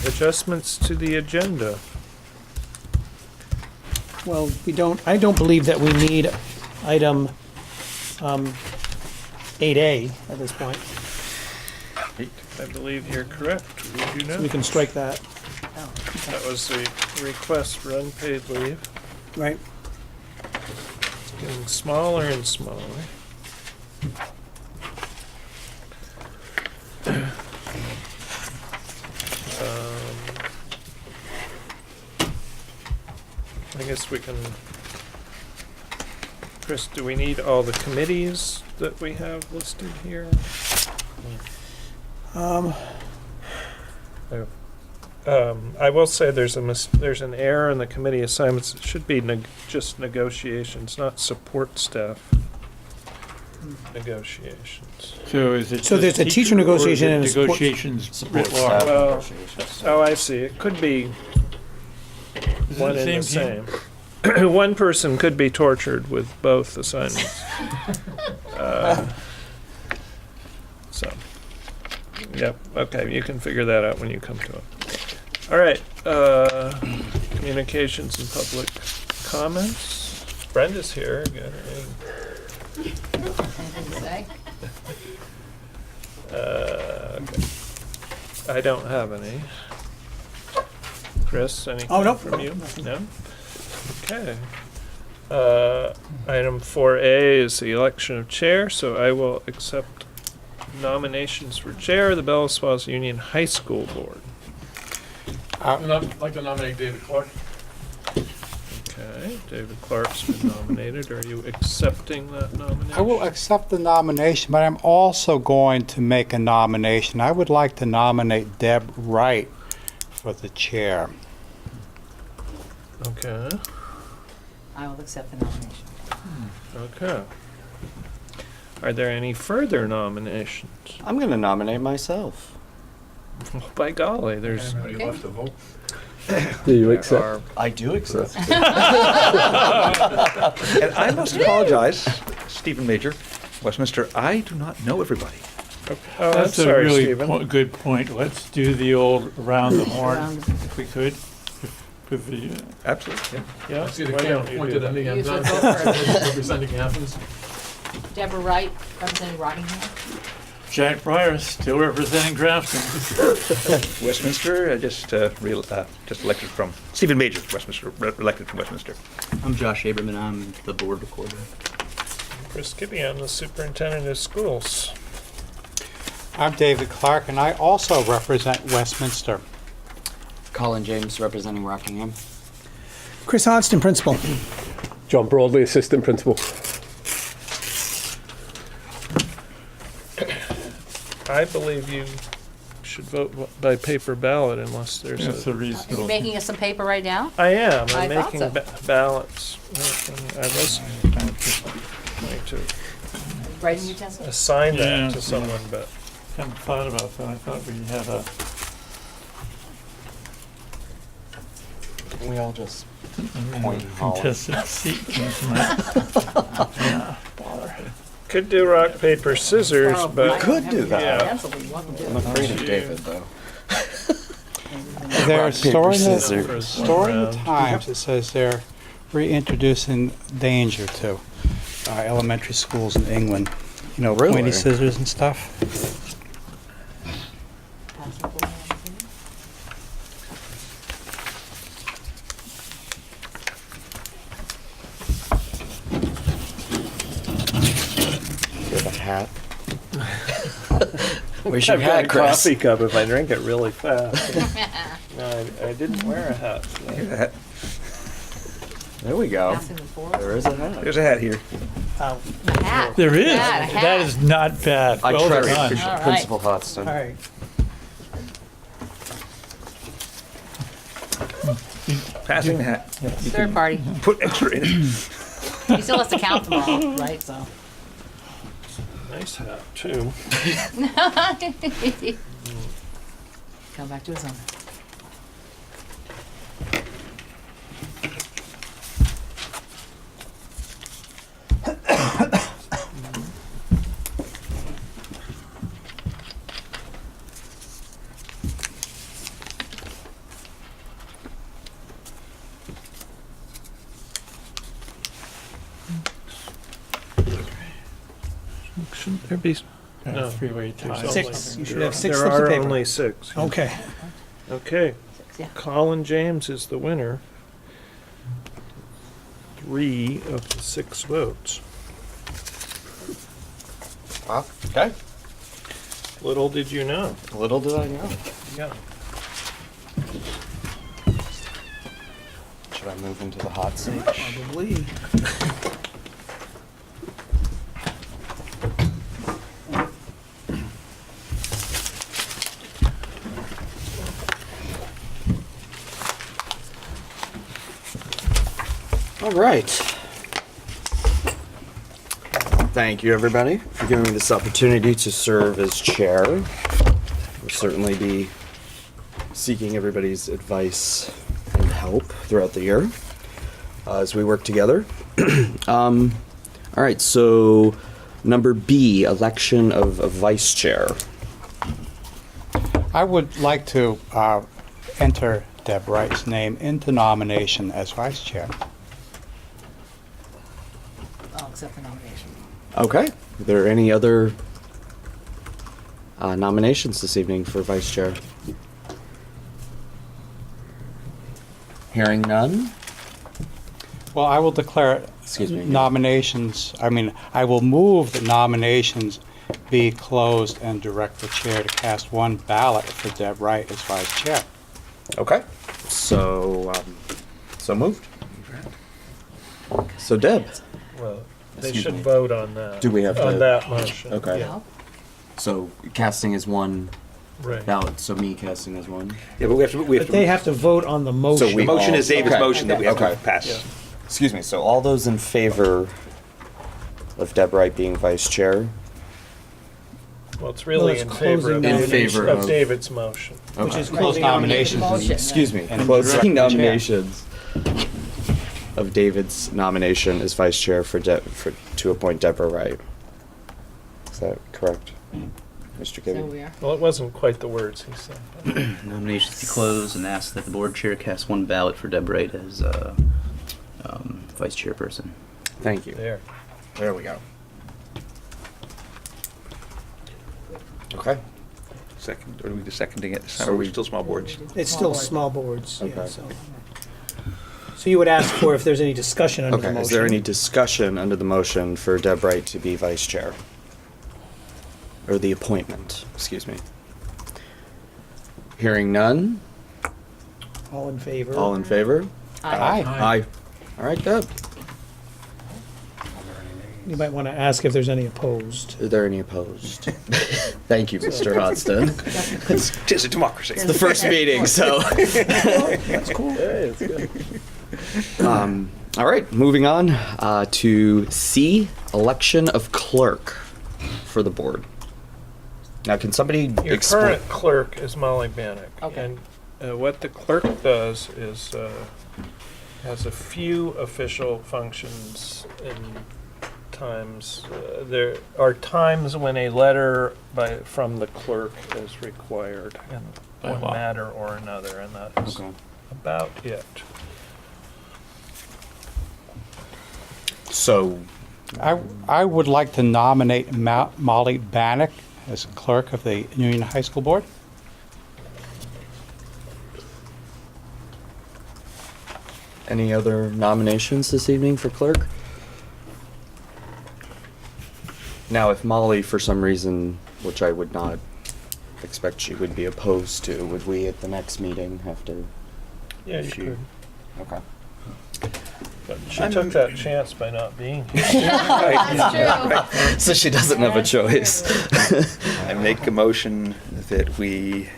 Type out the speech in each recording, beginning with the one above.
adjustments to the agenda. Well, I don't believe that we need item 8A at this point. I believe you're correct. We do We not. can strike that, That was the request for unpaid leave. right? It's getting smaller and smaller. I guess we can. Chris, do we need all the committees that we have listed here? I will say there's an error in the committee assignments. It should be just negotiations, not support staff negotiations. So is it So there's a teacher or negotiation is it and a support- negotiations writ large? Well, oh, I see. It could be Is it one and the team? same. One person could be tortured with both assignments. So, yep, okay, you can figure that out when you come to it. All right, communications and public comments. Brenda's here. Got Say. okay. I don't have any. Chris, anything Oh, nope. from you? No? Okay. Item 4A is the election of chair, so I will accept nominations for chair of the Bella Spas Union High School Board. I'd like to nominate David Clark. Okay, David Clark's been nominated. Are you accepting that nomination? I will accept the nomination, but I'm also going to make a nomination. I would like to nominate Deb Wright for the chair. Okay, I will accept the nomination. okay. Are there any further nominations? I'm going to nominate myself. Well, by golly, there's. Anybody left to vote? Do you there accept? are- I do accept. And I must apologize, Stephen Major, Westminster, I do not know everybody. Oh, I'm That's a sorry, really Stephen. good point. Let's do the old around the horn, Around- if we could. With the, Absolutely, yeah. Yeah, I see the why camp don't you do pointed that? at me. You I'm should not vote for it. representing Athens. Deborah Wright, representing Rockingham. Jack Breyer still representing Grafton. Westminster, just elected from, Stephen Major, Westminster, elected from Westminster. I'm Josh Aberman. I'm the board recorder. Chris Kibbe, I'm the superintendent of schools. I'm David Clark, and I also represent Westminster. Colin James representing Rockingham. Chris Hodgson, principal. John Broadley, assistant principal. I believe you should vote by paper ballot unless there's That's a a. Are you reasonable. making us some paper right now? I am. I'm I thought making so. ballots. I was going to Writing utensil? assign that Yeah. to someone, but Haven't thought about that. I thought we had a We all just point Holland. contested seat tonight. Yeah, bother. could do rock, paper, scissors, Oh, but. I don't could have do any that. pencil, but you want to do I'm it. afraid of David, though. They're Rock, paper, storing scissors. the, storing the Times. It says they're reintroducing danger to elementary schools in England. You know, Really? pointy scissors and stuff. Pass the board. You have a hat. Where's your I've got hat, a Chris? coffee cup if I drink it really fast. No, I didn't wear a hat today. There we go. Passing the board. There is a hat. There's a hat here. A hat. There is. A hat. That is not bad. I Well trust done. All right. Principal Hodgson. All right. Passing the hat. Third party. Put extra in it. He still has to count them all, right? So. Nice hat, too. Come back to his own. There'd be, a No. three-way tie. Six. You should have six there slips of are paper. only 6. Okay. Okay, Yeah. Colin James is the winner. 3 of the 6 votes. Wow. Okay. Little did you know. Little did I know. Yeah. Should I move into the hot seat? Probably. All right. Thank you, everybody, for giving me this opportunity to serve as chair. We'll certainly be seeking everybody's advice and help throughout the year as we work together. All right, so number B, election of a vice chair. I would like to enter Deb Wright's name into nomination as vice chair. I'll accept the nomination. Okay. Are there any other nominations this evening for vice chair? Hearing none? Well, I will declare Excuse me. I will move that nominations be closed and direct the chair to cast one ballot for Deb Wright as vice chair. Okay. So, so moved. So Deb. Well, they Excuse should me. vote on that. Do we have On to- that motion. Okay. Yeah, No? So casting is one right. ballot. So me casting is one. Yeah, but we have to, But they have to vote on the motion. the motion is David's Okay. motion that we have to Okay. pass. Yeah. Excuse me. So all those in favor of Deb Wright being vice chair? Well, it's really it's in favor of, closing In favor of of- David's motion. Which is Close closing nominations. Motion. Excuse me. And Closing direct the chair. nominations of David's nomination as vice chair to appoint Deborah Wright. Is that correct, Mr. So Gibby? we are. Well, it wasn't quite the words he said. Nominations be closed and ask that the board chair cast one ballot for Deb Wright as vice chairperson. Thank you. There. We go. Okay. Second, or are we just seconding it this time, or are we still small boards? It's still small boards. Yeah, Okay. so you would ask for if there's any discussion under the Okay. motion. Is there any discussion under the motion for Deb Wright to be vice chair? Or the appointment, excuse me. Hearing none. All in favor? All in favor? Aye. Aye. All right, Deb. You might want to ask if there's any opposed. Are there any opposed? Thank you, Mr. Hodgson. Tis a democracy. The first meeting, so. That's cool. All right, moving on to C, election of clerk for the board. Now, can somebody Your explain? current clerk is Molly Bannock. Okay. And what the clerk does is has a few official functions in times. There are times when a letter from the clerk is required in By one law. matter or another, and that is Okay. about it. So, I would like to nominate Molly Bannock as clerk of the Union High School Board. any other nominations this evening for clerk? Now, if Molly, for some reason, which I would not expect she would be opposed to, would we at the next meeting have to? Yeah, you She- could. Okay. But she took that chance by not being here. That's true. So she doesn't have a choice. I make a motion that we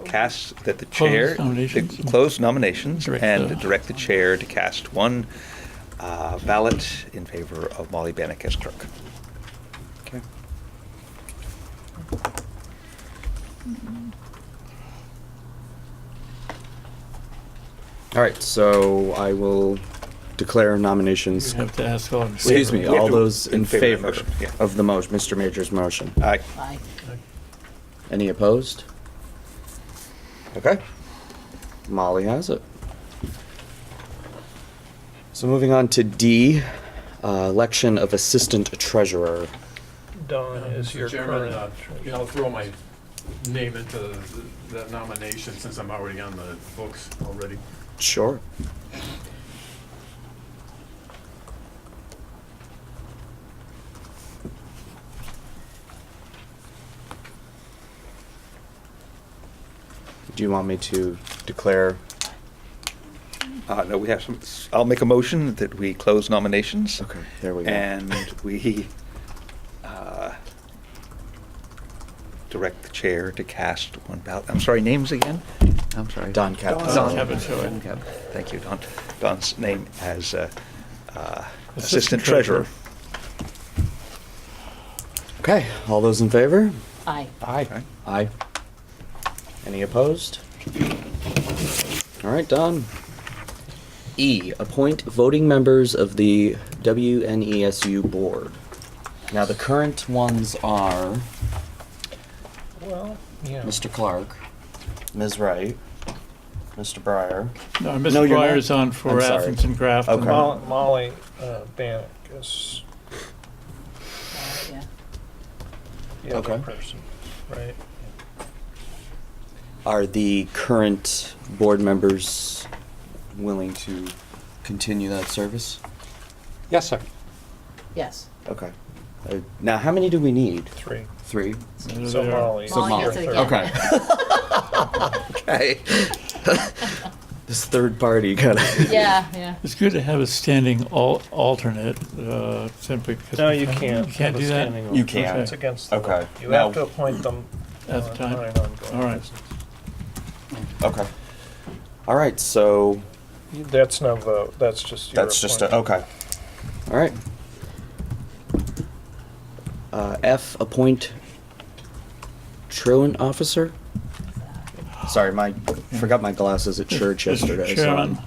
cast, that the chair, nominations. close nominations, Direct and the- direct the chair to cast one ballot in favor of Molly Bannock as clerk. Okay. All right, so I will declare nominations. You have to ask all in Excuse favor. me, We have all to- those in in favor of the favor motion, yeah. of the motion, Mr. Major's motion. Aye. Aye. Any opposed? Okay. Molly has it. So moving on to D, Election of assistant treasurer. Don is Mr. your Chairman, current. I'll throw my name into that nomination since I'm already on the books already. Sure. Do you want me to declare? No, we have some, I'll make a motion that we close nominations. Okay, there we go. And we direct the chair to cast one ballot. I'm sorry, names again? I'm sorry. Don Captain. Don Capito. Don Cap- Thank you, Don. Don's name as Assistant Treasurer. Okay, all those in favor? Aye. Aye. Aye. Any opposed? All right, Don. E, appoint voting members of the WNESU board. Now, the current ones are Well, yeah. Mr. Clark, Ms. Wright, Mr. Breyer. No, No, Mr. you're not. Breyer's on for I'm sorry. Athens and Grafton. Okay. Molly Bannock is Yeah. the other Okay. person, right? Are the current board members willing to continue that service? Yes, sir. Yes. Okay. Now, how many do we need? 3. 3? There So they are. Molly. So Molly Molly. gets it again. Okay. This third party kind of. Yeah. It's good to have a standing alternate, simply because. No, we you can't. You can't have a do that? standing You vote. can't. It's against the Okay. law. You Now- have to appoint them At the time. on an ongoing All right. basis. Okay. All right, so That's no vote. That's just your that's just appointment. okay. All right. F, appoint truant officer. Sorry, forgot my glasses at church yesterday. Mr. Chairman,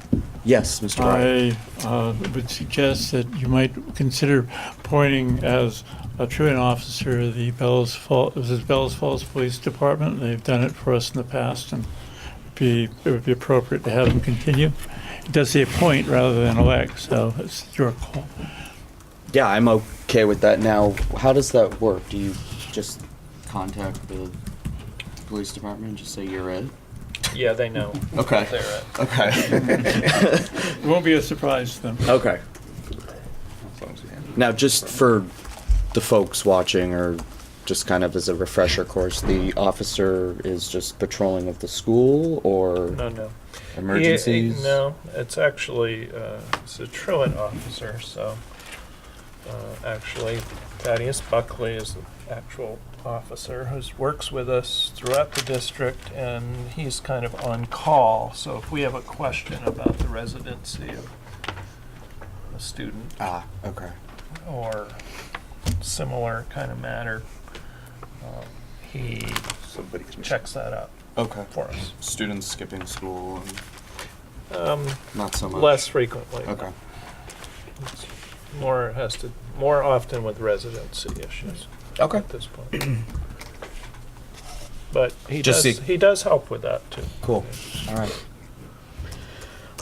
Yes, Mr. Wright. I would suggest that you might consider appointing as a truant officer the Bellows Falls Police Department. They've done it for us in the past, and it would be appropriate to have them continue. It does say appoint rather than elect, so it's your call. Yeah, I'm okay with that. Now, how does that work? Do you just contact the police department and just say you're it? Yeah, they know. Okay. They're it. Okay. It won't be a surprise to them. Okay. As long as we have- Now, just for the folks watching, or just kind of as a refresher course, the officer is just patrolling of the school or No. emergencies? No, it's actually, it's a truant officer, so, actually, Thaddeus Buckley is the actual officer who works with us throughout the district, and he's kind of on call, so if we have a question about the residency of a student Ah, okay. or similar kind of matter, he Somebody's missing. checks that out Okay. for us. Students skipping school, and not so much. Less frequently. Okay. It's more often with residency issues Okay. at this point. But he Just does, see- he does help with that too. Cool. All right.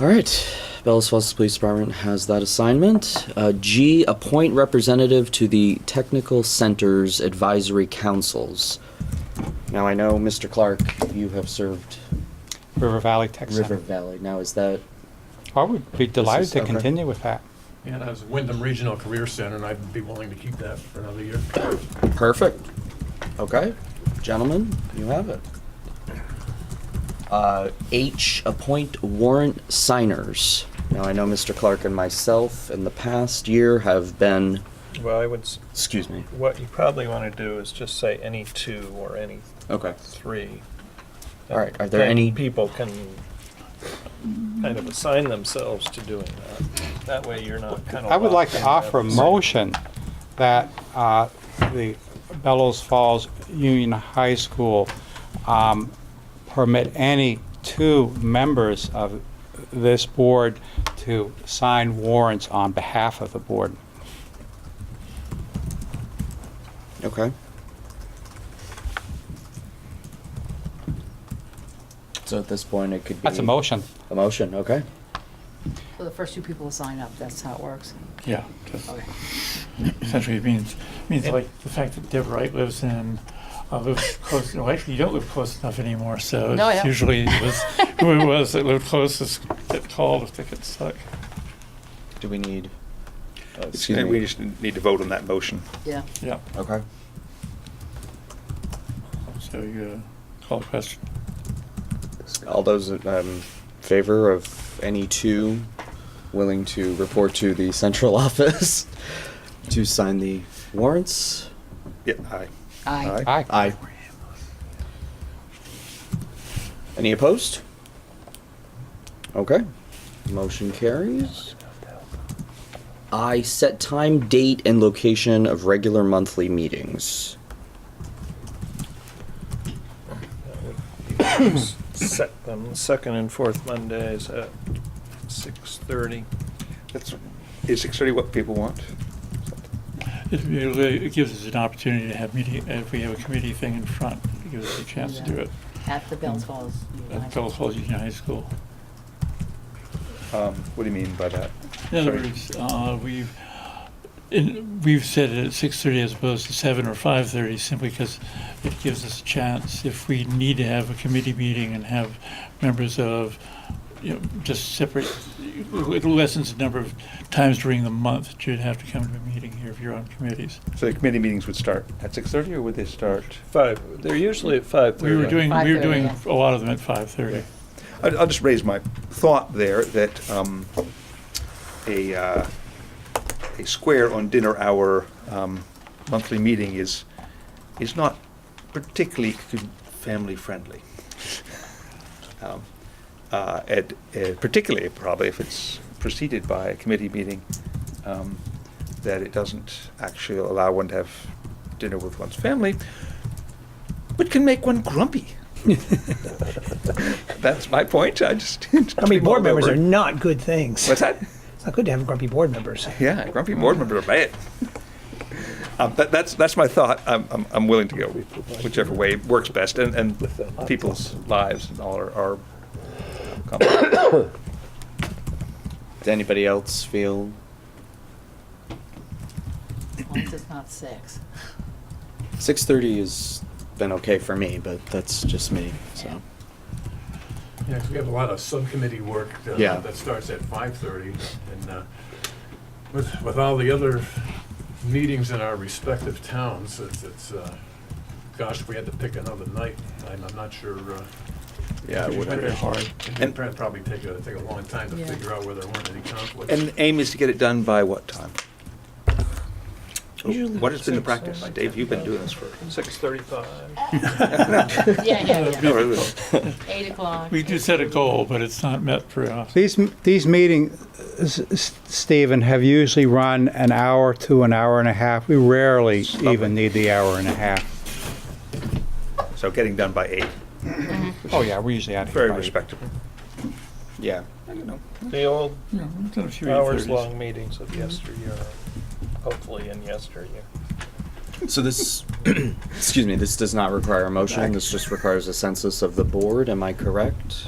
All right. Bellows Falls Police Department has that assignment. G, appoint representative to the Technical Centers Advisory Councils. Now, I know, Mr. Clark, you have served River Valley Tech River Center. Valley. Now, is that... I would be delighted is- to okay. continue with that. And as Wyndham Regional Career Center, and I'd be willing to keep that for another year. Perfect. Okay. Gentlemen, you have it. H, appoint warrant signers. Now, I know Mr. Clark and myself in the past year have been... Well, Excuse me. what you probably want to do is just say any 2 or any Okay. 3. All right, are there Then any- people can kind of assign themselves to doing that. That way you're not kind of. I would like locked to in offer a at the same- motion that the Bellows Falls Union High School permit any 2 members of this board to sign warrants on behalf of the board. Okay. So at this point, it could be... That's a motion. A motion, okay. So the first 2 people to sign up, that's how it works. Yeah, just Okay. essentially it means like the fact that Deb Wright lives close. No, actually, you don't live close enough anymore. So No, it's yeah. usually it was who it was that lived closest get called if they get stuck. Do we need? Excuse me, we just need to vote on that motion. Yeah. Yeah. Okay. So you call the question. All those in favor of any two willing to report to the central office to sign the warrants? Yeah, aye. Aye. Aye. Aye. Any opposed? Okay. Motion carries. I set time, date, and location of regular monthly meetings. Set them second and fourth Mondays at 6:30. Is 6:30 what people want? It gives us an opportunity to have meeting if we have a committee thing in front. It gives us a chance to do it At the Bells Falls. at Bells Falls Union High School. What do you mean by that? In other Sorry. words, we've set it at 6:30 as opposed to 7 or 5:30 simply because it gives us a chance if we need to have a committee meeting and have members of, just separate, it lessens the number of times during the month that you'd have to come to a meeting here if you're on committees. So the committee meetings would start at 6:30, or would they start? 5. They're usually at 5:30. We were doing 5:30, yeah. a lot of them at 5:30. I'll just raise my thought there that a square on dinner hour monthly meeting is not particularly family friendly. Particularly probably if it's preceded by a committee meeting, that it doesn't actually allow one to have dinner with one's family, but can make one grumpy. That's my point. I just Grumpy board members are not good things. What's that? It's not good to have grumpy board members. Yeah, grumpy board members are bad. That's my thought. I'm willing to go whichever way works best, and people's lives and all are complicated. Does anybody else feel? As long as it's not 6. 6:30 has been okay for me, but that's just me. So. Yeah, 'cause we have a lot of subcommittee work Yeah. that starts at 5:30, and with all the other meetings in our respective towns, it's gosh, if we had to pick another night, I'm not sure. Yeah, it would Very be. hard. It'd probably take a long time to Yeah. figure out where there weren't any conflicts. And the aim is to get it done by what time? Usually What has been the 6, practice? Dave, you've been doing this for... 6:35. Yeah. Oh, really? 8 o'clock. We do set a goal, but it's not met very often. These meetings, Stephen, have usually run an hour to an hour and a half. We rarely even need the hour and a half. So getting done by 8, Oh, yeah, we're usually out of here. very by 8. respectable. Yeah. The old Yeah, we've done a few 8:30s. hours-long meetings of yesteryear, hopefully in yesteryear. So this, excuse me, this does not require a motion. This just requires a census of the board. Am I correct?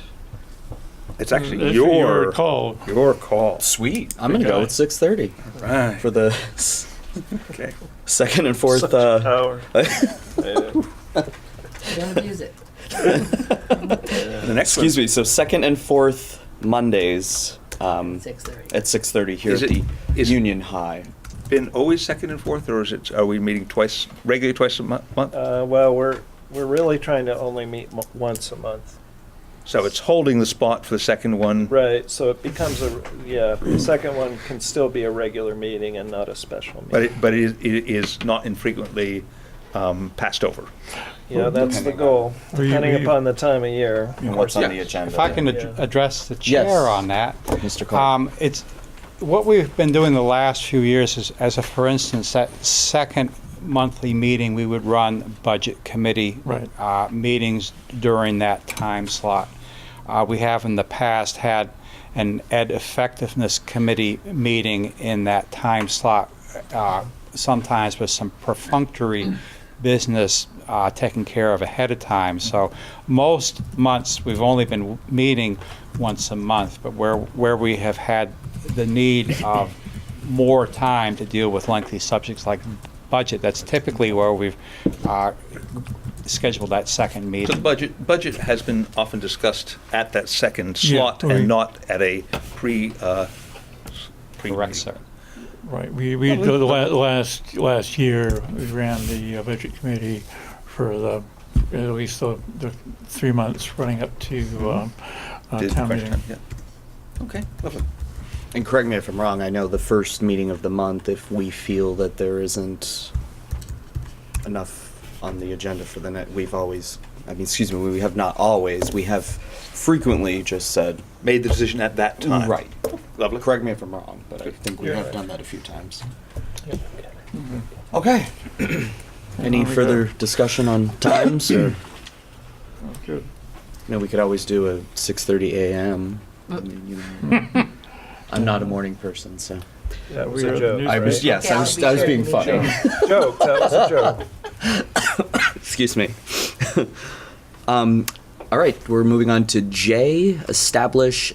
It's actually That's your call. your call. Sweet. I'm gonna go Okay. with 6:30 Right. for the Okay. second and fourth. Such a power. Don't abuse it. The next Excuse one. me. So second and fourth Mondays 6:30. at 6:30 here Is at it- the is it- Union High. Been always second and fourth, or are we meeting regularly twice a month? Well, we're really trying to only meet once a month. So it's holding the spot for the second one. Right, so it becomes the second one can still be a regular meeting and not a special But meeting. it is not infrequently passed over. Yeah, that's the goal, depending upon the time of year. And what's on Yeah. the agenda? If I can Yeah. address the Yes. chair on that. Mr. Clark. It's, what we've been doing the last few years is, for instance, that second monthly meeting, we would run budget committee Right. meetings during that time slot. We have in the past had an ed effectiveness committee meeting in that time slot, sometimes with some perfunctory business taken care of ahead of time. So most months, we've only been meeting once a month, but where we have had the need of more time to deal with lengthy subjects like budget. That's typically where we've scheduled that second So meeting. the budget has been often discussed at that second slot right. and not at a pre. Correct, sir. Right, we the last year, we ran the budget committee for at least the 3 months running up to town meeting. Yeah. Okay, lovely. And correct me if I'm wrong, I know the first meeting of the month, if we feel that there isn't enough on the agenda for the next, we have not always, we have frequently just said, Made the decision at that time. right. Lovely. Correct me if I'm wrong, but I think we You're have right. done that a few times. Yeah. Okay. Any further discussion on times, or, Good. we could always do a 6:30 a.m. I mean, I'm not a morning person, so. That was We a are joke. the I was, right? yes, Okay, I I'll was, be I was sure being to funny. Joke, that was a joke. Excuse me. All right, we're moving on to item J, establish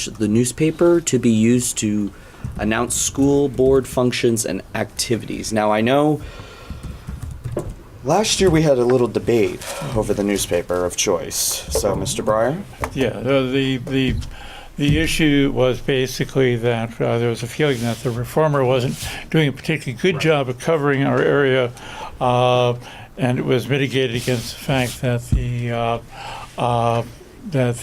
the newspaper to be used to announce school board functions and activities. Now, I know last year we had a little debate over the newspaper of choice. So, Mr. Breyer? Yeah, the issue was basically that there was a feeling that the reformer wasn't doing a particularly good job of covering our area, and it was mitigated against the fact that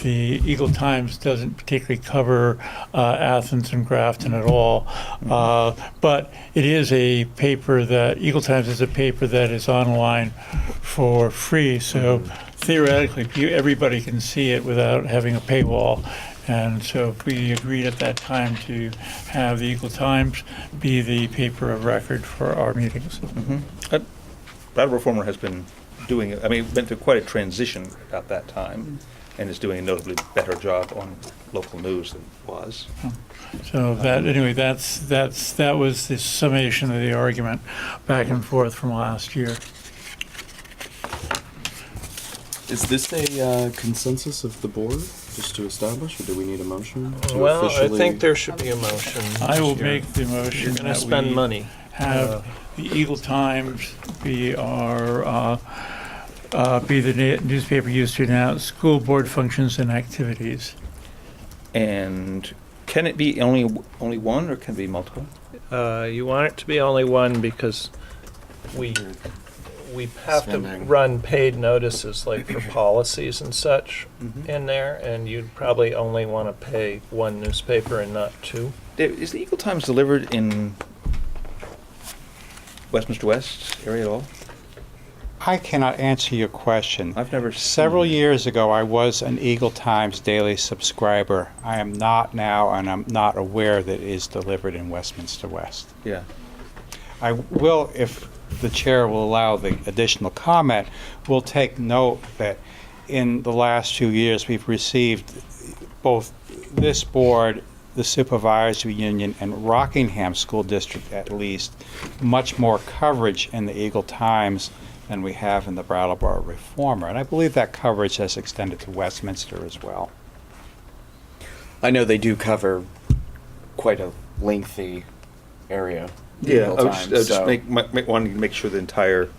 the Eagle Times doesn't particularly cover Athens and Grafton at all. But it is a paper that, Eagle Times is a paper that is online for free, so theoretically everybody can see it without having a paywall. And so we agreed at that time to have the Eagle Times be the paper of record for our meetings. That reformer has been doing, went through quite a transition at that time and is doing a notably better job on local news than it was. So that, anyway, that was the summation of the argument back and forth from last year. Is this a consensus of the board, just to establish, or do we need a motion to Well, I officially? think there should be a motion. I will here. make the motion You're gonna that spend we money. have the Eagle Times be our, be the newspaper used to announce school board functions and activities. And can it be only one, or can it be multiple? You want it to be only one because we have to Spending. run paid notices like for policies and such Mhm. in there, and you'd probably only want to pay one newspaper and not two. Is the Eagle Times delivered in Westminster West area at all? I cannot answer your question. I've never Several seen- years ago, I was an Eagle Times daily subscriber. I am not now, and I'm not aware that it is delivered in Westminster West. Yeah. I will, if the chair will allow the additional comment, will take note that in the last few years, we've received both this board, the supervisory union, and Rockingham School District at least, much more coverage in the Eagle Times than we have in the Brattleboro Reformer. And I believe that coverage has extended to Westminster as well. I know they do cover quite a lengthy area. Yeah, Eagle I Times, was just so- wanting to make sure the entire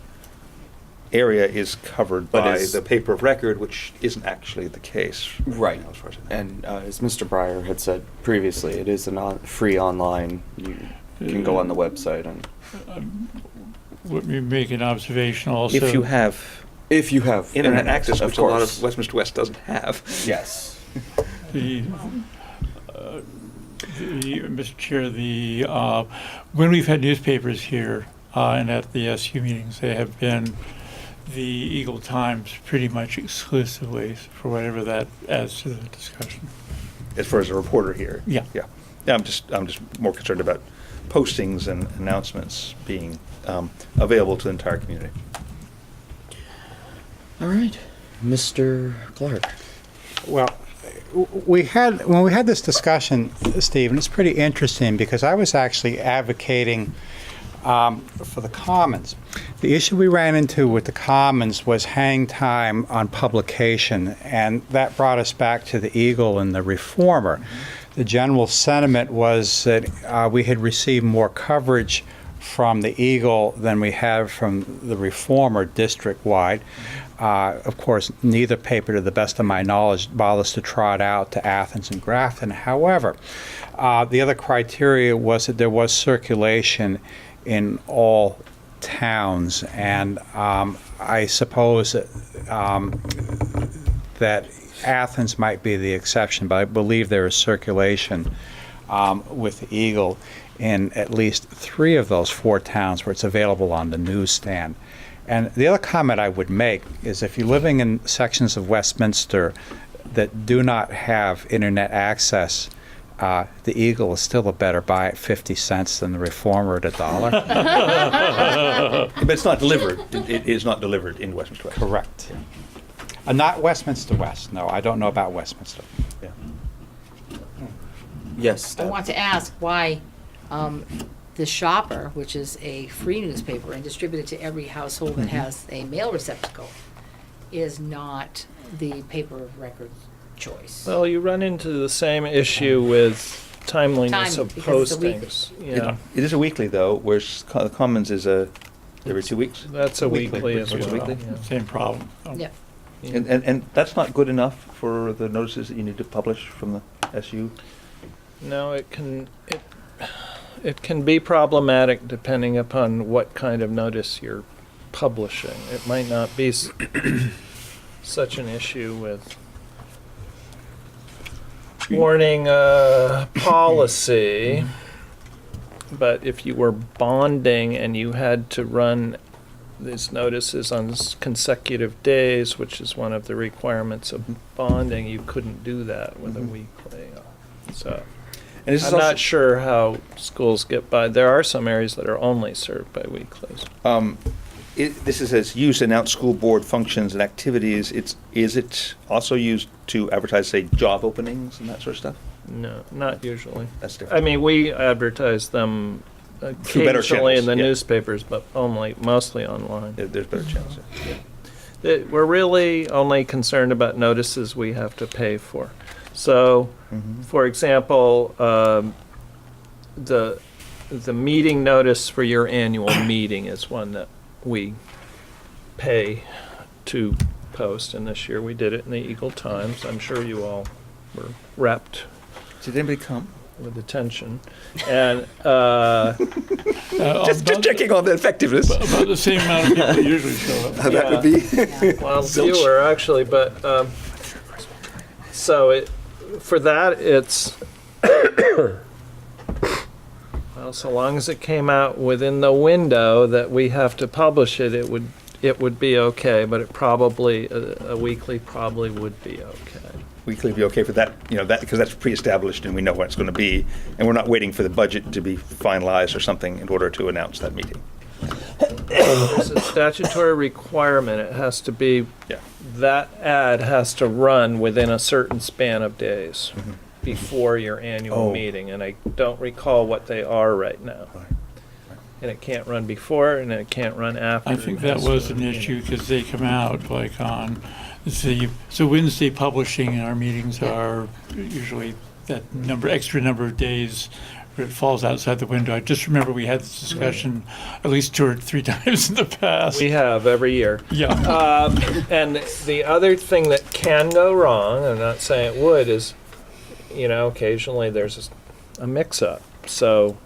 area is covered But by is- the paper of record, which isn't actually the case. Right. As far as I know. And as Mr. Breyer had said previously, it is a free online. You can go on the website, and Let me make an observation also. If you have if you have internet access, which a lot course. of Westminster West doesn't have. Yes. Mr. Chair, when we've had newspapers here and at the SU meetings, they have been the Eagle Times pretty much exclusively, for whatever that adds to the discussion. As far as a reporter here. Yeah. Yeah. Yeah, I'm just more concerned about postings and announcements being available to the entire community. All right, Mr. Clark. Well, when we had this discussion, Steve, and it's pretty interesting because I was actually advocating for the Commons. The issue we ran into with the Commons was hang time on publication, and that brought us back to the Eagle and the Reformer. the general sentiment was that we had received more coverage from the Eagle than we have from the Reformer district-wide. Of course, neither paper, to the best of my knowledge, bothers to trot out to Athens and Grafton. However, the other criteria was that there was circulation in all towns, and I suppose that Athens might be the exception, but I believe there is circulation with the Eagle in at least 3 of those 4 towns where it's available on the newsstand. And the other comment I would make is if you're living in sections of Westminster that do not have internet access, the Eagle is still a better buy at 50 cents than the Reformer at $1. But it's not delivered. It is not delivered in Westminster West. Correct. Not Westminster West. No, I don't know about Westminster. Yeah. Yes. I want to ask why the Shopper, which is a free newspaper and distributed to every household that has a mail receptacle, is not the paper of record choice. Well, you run into the same issue with timeliness Time, of because it's a week. postings. Yeah, It is a weekly, though, whereas the Commons is every 2 weeks. that's a weekly as It's well. weekly? yeah. Same problem. Yeah. And that's not good enough for the notices that you need to publish from the SU? No, it can be problematic depending upon what kind of notice you're publishing. It might not be such an issue with warning policy, but if you were bonding and you had to run these notices on consecutive days, which is one of the requirements of bonding, you couldn't do that with a weekly. So And this is I'm also- not sure how schools get by. There are some areas that are only served by weeklies. This says used to announce school board functions and activities. Is it also used to advertise, say, job openings and that sort of stuff? No, not usually. That's I different. mean, we advertise them Through better occasionally in channels, the yeah. newspapers, but mostly online. There's better channels. We're really only concerned about notices we have to pay for. So, for example, the meeting notice for your annual meeting is one that we pay to post, and this year we did it in the Eagle Times. I'm sure you all were wrapped Did anybody come? with attention. And Just checking on the effectiveness. About the same amount of people usually show up. That would be. well, fewer actually, but so for that it's well, so long as it came out within the window that we have to publish it, it would be okay. But it probably a weekly probably would be okay. Weekly would be okay for that, that because that's pre-established and we know what it's going to be, and we're not waiting for the budget to be finalized or something in order to announce that meeting. There's a statutory requirement. It has to be Yeah. that ad has to run within a certain span of days before your annual Oh. meeting, and I don't recall what they are right now. And it can't run before, and it can't run after. I think that was an issue because they come out like on, so Wednesday publishing, our meetings are usually that extra number of days where it falls outside the window. I just remember we had this discussion at least 2 or 3 times in the past. We have every year. Yeah. And the other thing that can go wrong, I'm not saying it would, is, occasionally there's a mix-up. So,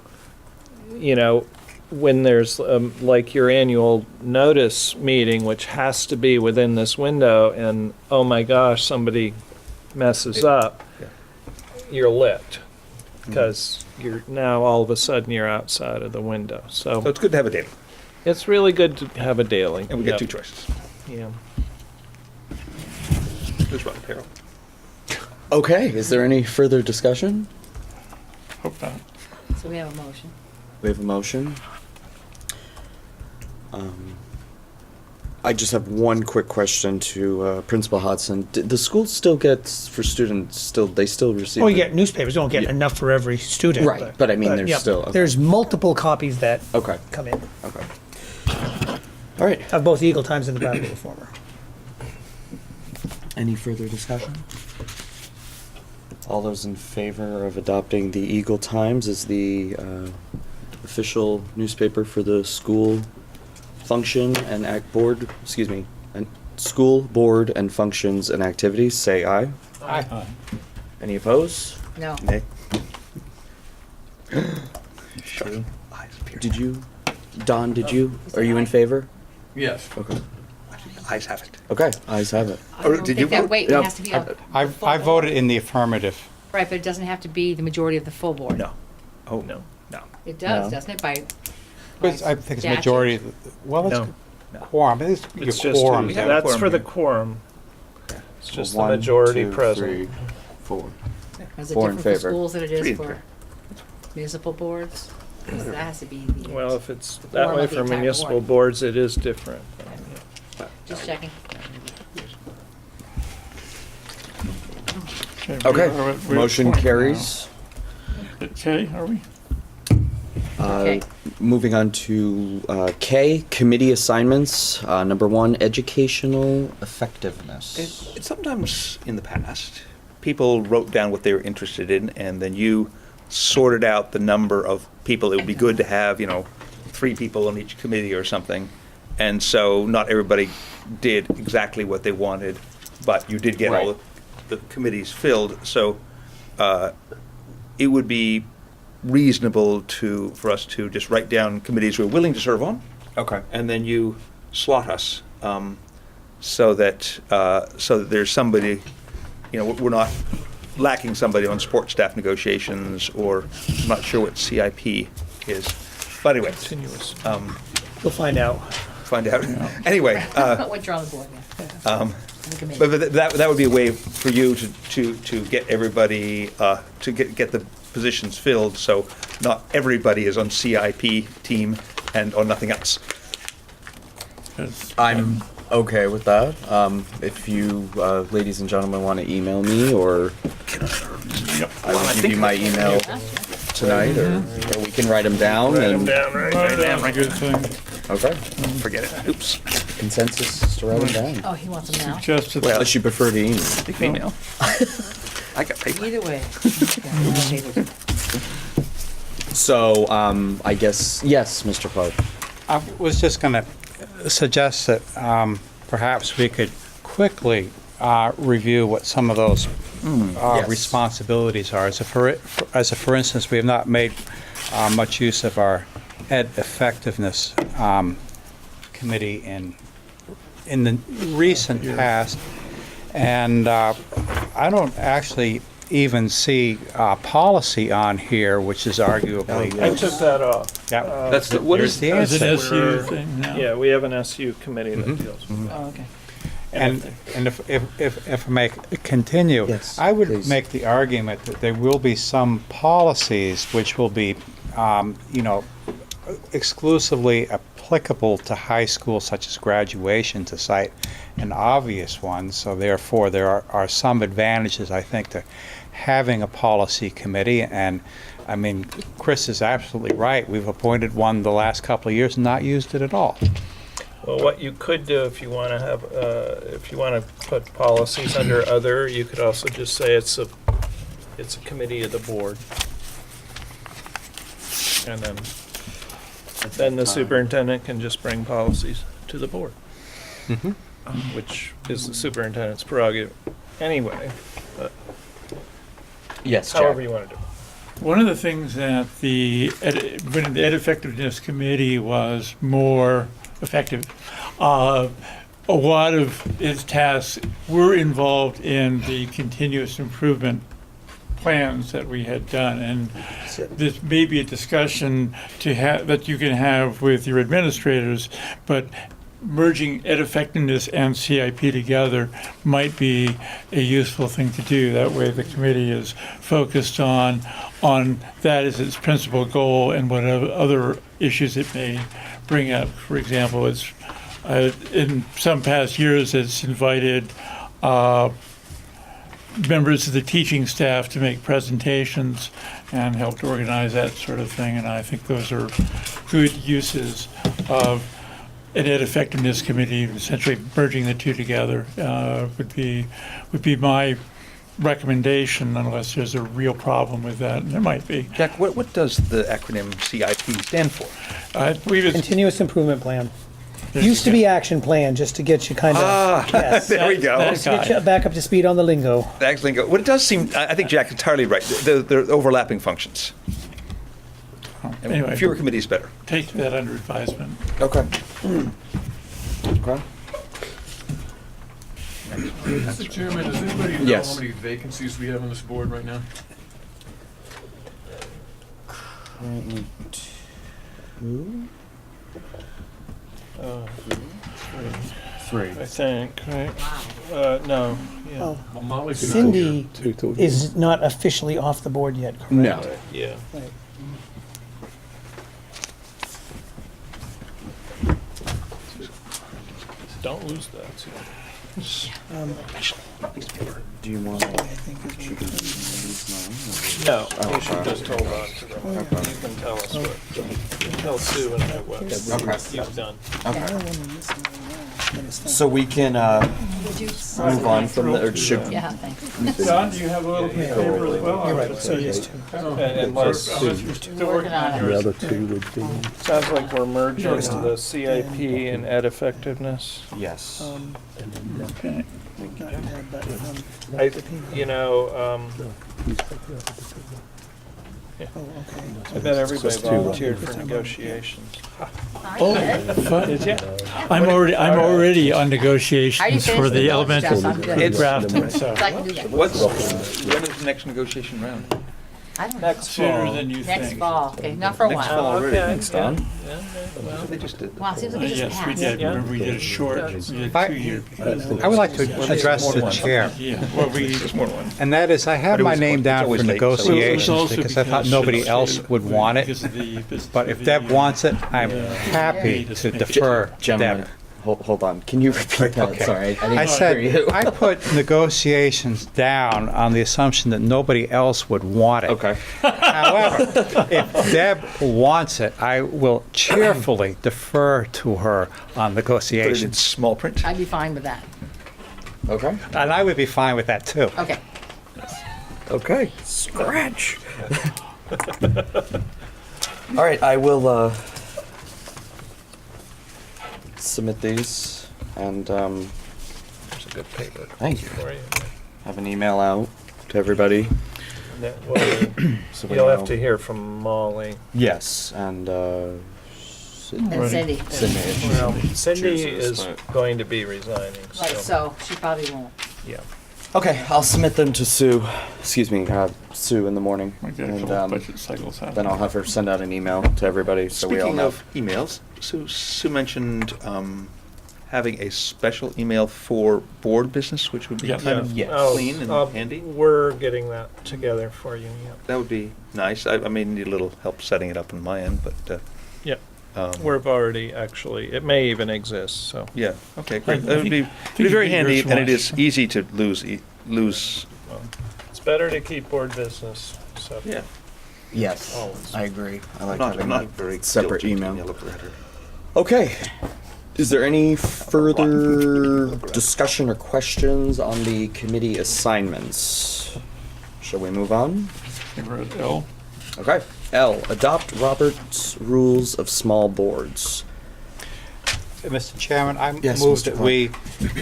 when there's like your annual notice meeting, which has to be within this window, and oh my gosh, somebody messes up, you're licked. Because you're now all of a sudden you're outside of the window. So So it's good to have a daily, it's really good to have a daily. and we get Yep. 2 choices. Yeah. Who's right, Harold? Okay, is there any further discussion? Hope not. So we have a motion. We have a motion. I just have one quick question to Principal Hodson. The school still gets, for students, they still receive? Oh, the- you get newspapers, don't get Yeah. enough for every student. Right, but I mean, there's yeah, still- okay. There's multiple copies that Okay, come in okay. All right, of both the Eagle Times and the Bradley Reformer. any further discussion? All those in favor of adopting the Eagle Times as the official newspaper for the school function and school board and functions and activities, say aye. Aye. Any opposed? No. Nay. Sure. Eyes appear. Did you, Don, are you in favor? Yes. Okay. Eyes have it. Okay, ayes have it. I don't did think you that- vote? Wait, it Yep. has to be I voted in the affirmative. Right, but it doesn't have to be the majority of the full board. No. Oh, No. no. It does, No. doesn't it, by But I think it's statute? majority, well, No. it's quorum, it's your It's just, quorum. We have a that's quorum for the here. quorum. It's just the One, majority 2, present. 3, 4. Is it 4 in different for favor. schools than it Three is in for favor. municipal boards? 'Cause that has to be the. Well, if it's that Quorum way of the for entire municipal board. boards, it is different. Just checking. Okay, we're- motion we're- carries. Okay, are we? Okay. Moving on to K, committee assignments. Number 1, educational effectiveness. Sometimes in the past, people wrote down what they were interested in, and then you sorted out the number of people. It would be good to have, 3 people on each committee or something. And so not everybody did exactly what they wanted, but you did get all Right. the committees filled. So it would be reasonable for us to just write down committees we're willing to serve on, Okay. and then you slot us so that there's somebody, we're not lacking somebody on support staff negotiations, or I'm not sure what CIP is. But anyway, Continuous. You'll find out. find out. Anyway, What you're on the board, yeah. The committee. but that would be a way for you to get everybody to get the positions filled, so not everybody is on CIP team and on nothing else. I'm okay with that. If you, ladies and gentlemen, want to email me, or I will give you my email tonight, or we can write them down. Write them And down right now. Good thing. okay, Forget it. Oops. consensus is to write them down. Oh, he wants them now? Suggested. Well, Unless you prefer to email. Big email. I got paper. Either way. Okay. So, I guess yes, Mr. Clark. I was just going to suggest that perhaps we could quickly review what some of those Yes. responsibilities are. As a for instance, we have not made much use of our ed effectiveness committee in the recent past, and I don't actually even see policy on here, which is arguably. I took that off. Yeah. That's the, what There's is the Is it answer. SU thing now? Yeah, we have an SU committee that deals with that. Oh, okay. And if I may continue, Yes, I would please. make the argument that there will be some policies which will be, exclusively applicable to high school, such as graduation, to cite an obvious one. So therefore, there are some advantages, I think, to having a policy committee. And I mean, Chris is absolutely right. We've appointed one the last couple of years and not used it at all. Well, what you could do if you want to have, if you want to put policies under other, you could also just say it's a committee of the board. And then the superintendent can just bring policies to the board, which is the superintendent's prerogative anyway, but Yes, Jack. however you want to do it. One of the things that when the Ed Effectiveness Committee was more effective, a lot of its tasks were involved in the continuous improvement plans that we had done, and this may be a discussion that you can have with your administrators, but merging ed effectiveness and CIP together might be a useful thing to do. That way the committee is focused on that as its principal goal, and whatever other issues it may bring up. For example, it's in some past years it's invited members of the teaching staff to make presentations and helped organize that sort of thing, and I think those are good uses of an ed effectiveness committee. Essentially merging the two together would be my recommendation unless there's a real problem with that, and there might be. Jack, what does the acronym CIP stand for? I believe it's. Continuous improvement plan. Used to be action plan, just to get you kind of, yes. There we go. Just to get you back up to speed on the lingo. Actually, what it does seem, I think Jack's entirely right. They're overlapping functions. And Anyway. fewer committees better. Take that under advisement. Okay. Okay. Mr. Chairman, does anybody know Yes. how many vacancies we have on this board right now? Currently two? Three. I think, right? No, yeah. Oh, Well, Molly can- Cindy is not officially off the board yet, correct? No. Yeah. Right. Don't lose that. Do you want to? No, Oh, you should okay. just hold on to them. You can tell us what, tell Sue and I what you've done. So we can move on from the, or should, Yeah, thanks. John, do you have a little piece of paper as well? You're right, so yes, two. Unless, We're working on it. other two would be. sounds like we're merging the CIP and ed effectiveness. yes. Okay. I, you know, I bet everybody volunteered for negotiations. Did you? I'm already on Are you negotiations for finished the with elementary Jeff? I'm good. drafting, So I can do that. When is the next negotiation round? I don't know. Next sooner fall. than you Next think. fall, okay, not for a Next while. fall. already. Okay, Thanks, Don. They just did. Well, it seems like it just Yes, we passed. did. Yeah. Remember, we did a short, we did I- 2-year. I would like to address the chair, Yeah, well, There's more than one. and that is, I have But it my was- name it's down always for late, so- Well, it was negotiations also because I thought nobody else would want it. because of the- But if Deb wants it, I'm happy to defer to Gentlemen, Deb. hold on. Can you repeat that? Okay. Sorry, I didn't I hear said, you. I put negotiations down on the assumption that nobody else would want it. Okay. However, if Deb wants it, I will cheerfully defer to her on Put it in negotiations. small print. I'd be fine with that. Okay. And I would be fine with that too. Okay. Okay. Scratch. All right, I will submit these and It's a good paper thank you. for you. Have an email out to everybody. Well, So we you'll know. have to hear from Molly. Yes, and And Cindy. Sydney. Well, Cindy chooses, is but- going to be resigning, Right, so she probably won't. yeah. Okay, I'll submit them to Sue. Excuse me, Sue in the morning, We got a and couple budget cycles happening. then I'll have her send out an email to everybody so we all Speaking know. of emails, Sue mentioned having a special email for board business, which would be Yes. kind of Yes. clean and handy. We're getting that together for you, yeah. That would be nice. I may need a little help setting it up on my end, but Yep. um, We've already actually, it may even exist, so. yeah, okay, great. I That would be think very it'd be handy, yours and it once. is easy to lose. It's better to keep board business separate. Yeah, Yes, Always. I agree. I like I'm having not a very separate diligent email. email operator. Okay. Is there any further discussion or questions on the committee assignments? Shall we move on? We're at L. Okay. L, adopt Robert's Rules of Small Boards. Mr. Chairman, I Yes, move Mr. that Clark. we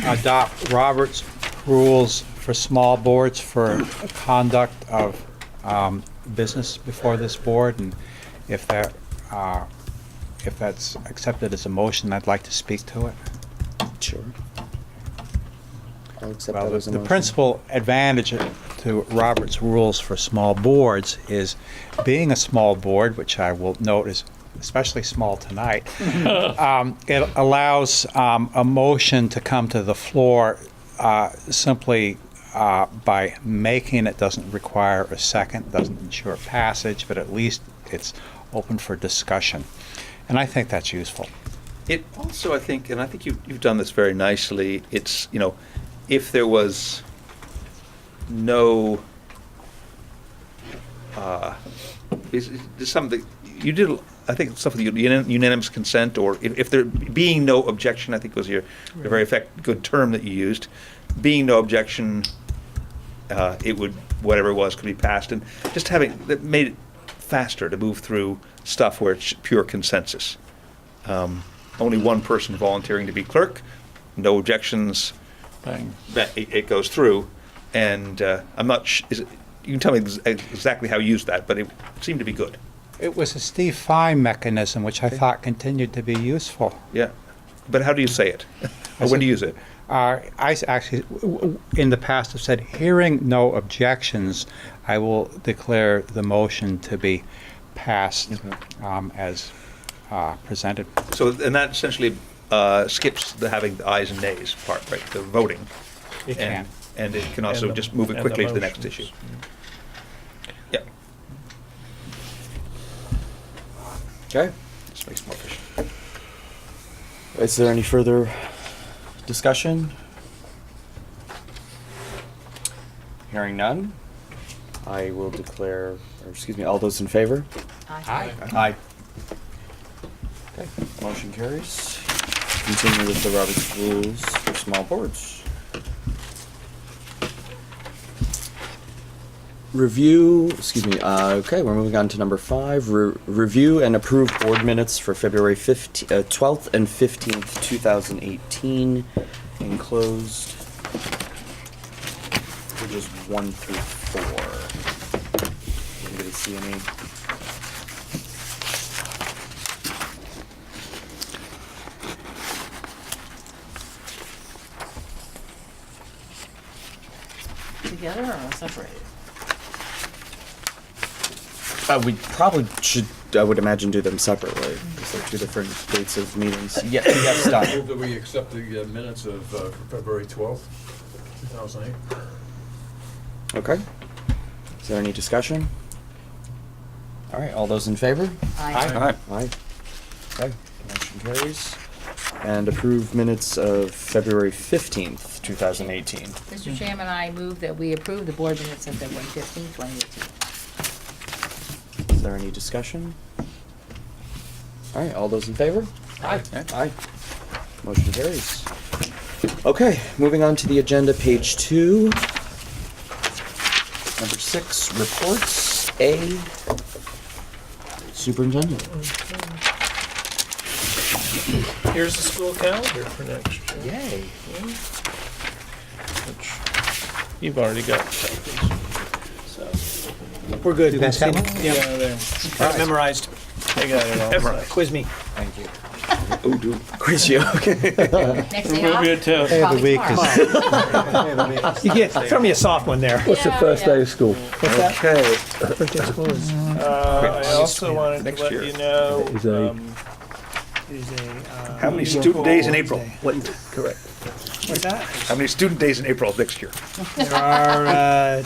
adopt Robert's rules for small boards for conduct of business before this board, and if that's accepted as a motion, I'd like to speak to it. Sure. I'll accept Well, that as a the motion. principal advantage to Robert's rules for small boards is being a small board, which I will note is especially small tonight. It allows a motion to come to the floor simply by making it. Doesn't require a second, doesn't ensure passage, but at least it's open for discussion. And I think that's useful. It also, I think, and I think you've done this very nicely, it's, if there was no, is something, you did, I think something, unanimous consent, or if there being no objection, I think was your very good term that you used, being no objection, it would, whatever it was, could be passed. And just having, that made it faster to move through stuff where it's pure consensus. Only one person volunteering to be clerk, no objections, Bang. it goes through. And I'm not, you can tell me exactly how you used that, but it seemed to be good. It was a Steve Fine mechanism, which I thought continued to be useful. Yeah. But how do you say it? Or when do you use it? Actually, in the past, have said, hearing no objections, I will declare the motion to be passed as presented. So, and that essentially skips the having the ayes and nays part, right, the voting. It can. And it can also And the- just move it and quickly the to the next motions. issue. Yeah, Okay. this makes it more efficient. Is there any further discussion? Hearing none, I will declare, or excuse me, all those in favor? Aye. Aye. Okay, motion carries. Continue with the Robert's Rules for small boards. Review, excuse me, okay, we're moving on to number 5. Review and approve board minutes for February 12th and 15th, 2018, enclosed pages 1 through 4. Anybody see any? Together or separated? We probably should, I would imagine, do them separately, because they're 2 different dates of meetings. Yes, Don. Move that we accept the minutes of February 12th, 2008. Okay. Is there any discussion? All right, all those in favor? Aye. Aye. Okay, motion carries. And approve minutes of February 15th, 2018. Mr. Chairman, I move that we approve the board minutes of February 15, 2018. Is there any discussion? All right, all those in favor? Aye. Aye. Motion carries. Okay, moving on to the agenda, page 2. Number 6, reports. A, superintendent. Here's the school calendar for next year. Yay. Which you've already got copies. So, We're good. You guys have one? yeah, there. Got it memorized. I got it all. Memorized. Quiz me. Thank you. Oh, do quiz you. Okay. Next day Move off? your tail. Day of the Probably week tomorrow. is You get, throw me a soft one there. What's the first day of school? What's that? Okay. First day of school is, I also wanted Next to let year. you know, is a, How many student days in April? Correct. What's that? How many student days in April of next year? There are,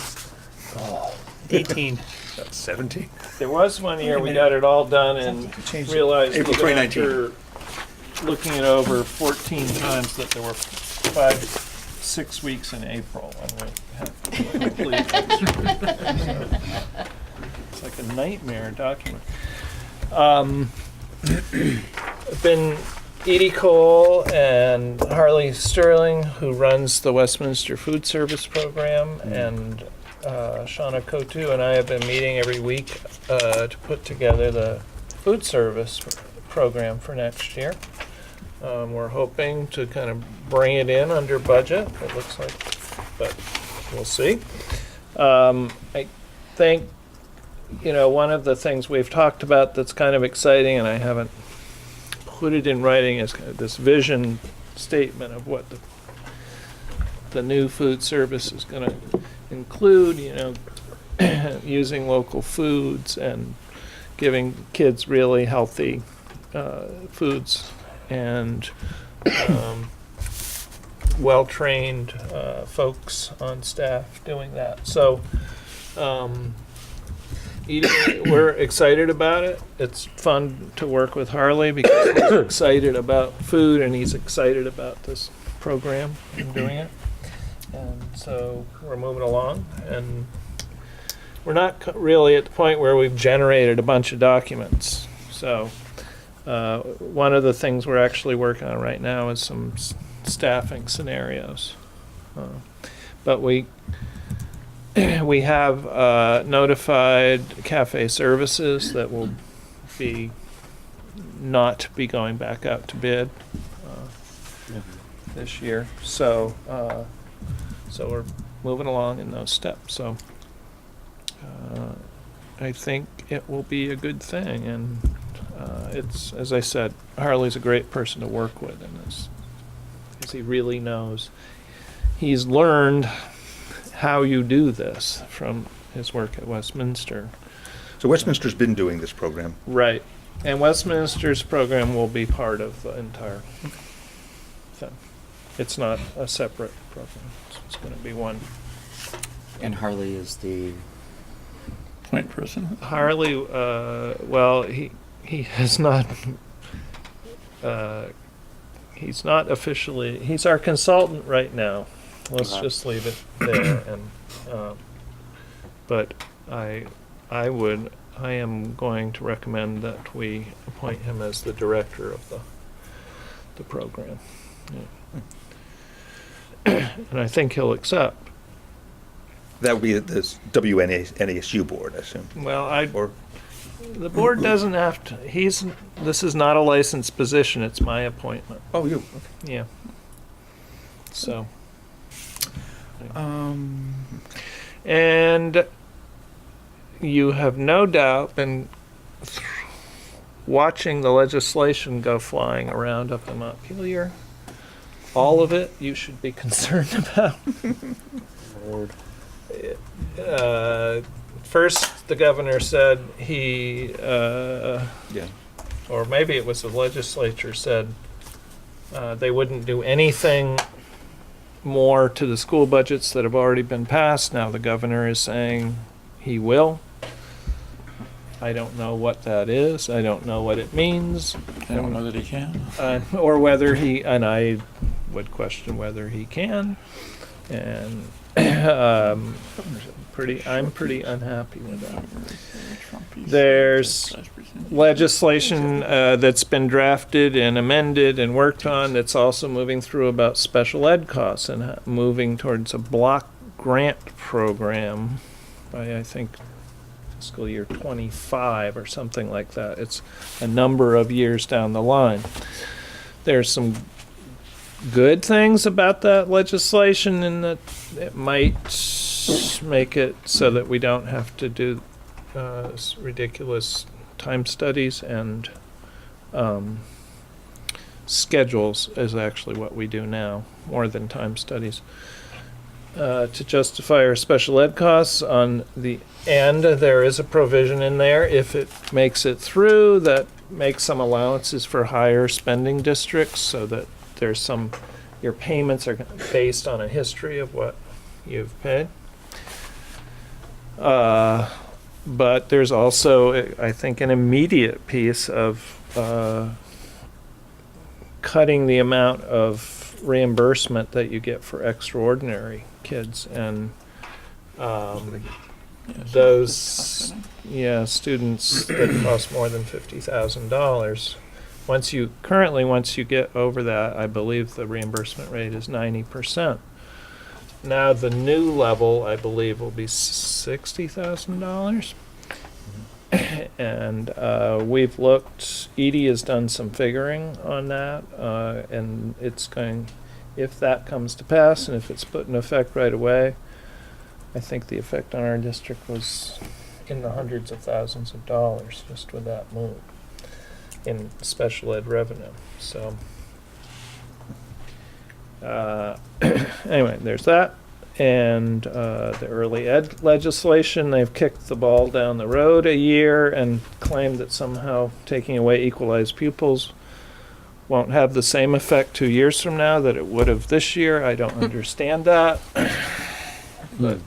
18. That's 17. there was one year we got it all done and Change it. realized April even 2019. after looking it over 14 times that there were 5-6 weeks in April and we had to complete it. It's like a nightmare document. Been Edie Cole and Harley Sterling, who runs the Westminster Food Service Program, and Shauna Kotu and I have been meeting every week to put together the food service program for next year. We're hoping to kind of bring it in under budget, it looks like, but we'll see. I think, you know, one of the things we've talked about that's kind of exciting, and I haven't put it in writing, is kind of this vision statement of what the new food service is going to include, you know, using local foods and giving kids really healthy foods and well-trained folks on staff doing that. So we're excited about it. It's fun to work with Harley because he's excited about food and he's excited about this program and doing it. And so we're moving along, and we're not really at the point where we've generated a bunch of documents. So one of the things we're actually working on right now is some staffing scenarios. But we We have notified Cafe Services that will be not be going back out to bid this year. So so we're moving along in those steps. So I think it will be a good thing, and it's, as I said, Harley's a great person to work with, and because he really knows. He's learned how you do this from his work at Westminster. So Westminster's been doing this program. Right. And Westminster's program will be part of the entire thing. It's not a separate program. It's going to be one. And Harley is the Point person. Harley, well, he has not, he's not officially, he's our consultant right now. Let's just leave it there. And but I am going to recommend that we appoint him as the director of the program. Yeah. And I think he'll accept. That would be the WNASU board, I assume. Well, Or the board doesn't have to, this is not a licensed position, it's my appointment. oh, you. Yeah. So. And you have no doubt been watching the legislation go flying around up in Montpelier. All of it you should be concerned about. First, the governor said Yeah. or maybe it was the legislature said they wouldn't do anything more to the school budgets that have already been passed. Now the governor is saying he will. I don't know what that is. I don't know what it means. I don't know that he can. Or whether he, and I would question whether he can. And I'm pretty unhappy with that. There's legislation that's been drafted and amended and worked on that's also moving through about special ed costs and moving towards a block grant program by, I think, fiscal year 25 or something like that. It's a number of years down the line. There's some good things about that legislation in that it might make it so that we don't have to do ridiculous time studies, and schedules is actually what we do now, more than time studies. To justify our special ed costs on the end, there is a provision in there, if it makes it through, that makes some allowances for higher spending districts so that there's some, your payments are based on a history of what you've paid. But there's also, I think, an immediate piece of cutting the amount of reimbursement that you get for extraordinary kids, and those students that cost more than $50,000. Once you get over that, I believe the reimbursement rate is 90%. Now the new level, I believe, will be $60,000. And we've looked, Edie has done some figuring on that, and it's going, if that comes to pass and if it's put in effect right away, I think the effect on our district was in the hundreds of thousands of dollars just with that move in special ed revenue. So anyway, there's that. And the early ed legislation, they've kicked the ball down the road a year and claimed that somehow taking away equalized pupils won't have the same effect 2 years from now that it would have this year. I don't understand that. But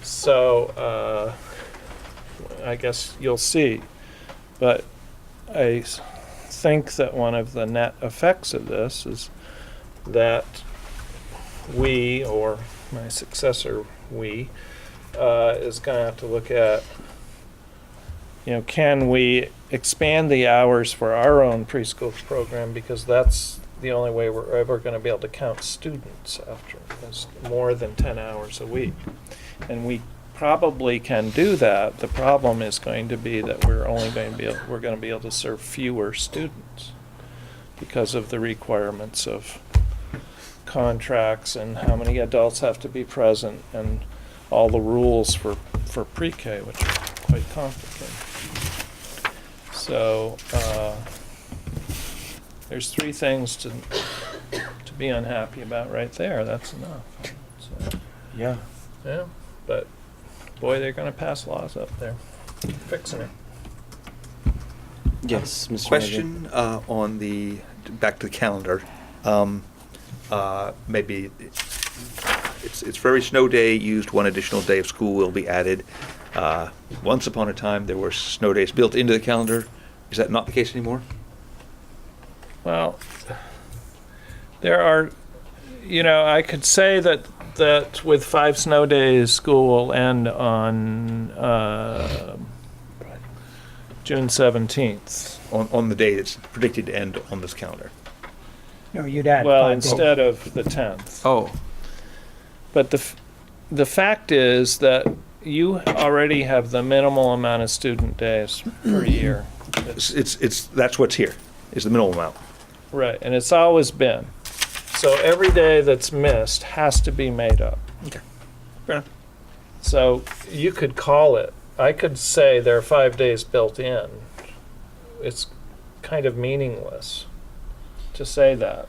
so I guess you'll see. But I think that one of the net effects of this is that we, or my successor, is going to have to look at, can we expand the hours for our own preschool program, because that's the only way we're ever going to be able to count students after is more than 10 hours a week. And we probably can do that. The problem is going to be that we're going to be able to serve fewer students because of the requirements of contracts and how many adults have to be present and all the rules for pre-K, which are quite complicated. So there's 3 things to be unhappy about right there. That's enough. So, Yeah. yeah, but boy, they're going to pass laws up there fixing it. Yes, Mr. Question on the, back to the calendar. Maybe it's for every snow day used, 1 additional day of school will be added. Once upon a time, there were snow days built into the calendar. Is that not the case anymore? Well, there are, I could say that with 5 snow days, school will end on June 17th. On the day that's predicted to end on this calendar? No, you'd add Well, 5 days. instead of the 10th. Oh. But the fact is that you already have the minimal amount of student days per year. That's what's here, is the minimal amount. Right, and it's always been. So every day that's missed has to be made up. Okay. Fair enough. So you could call it, I could say there are 5 days built in. It's kind of meaningless to say that.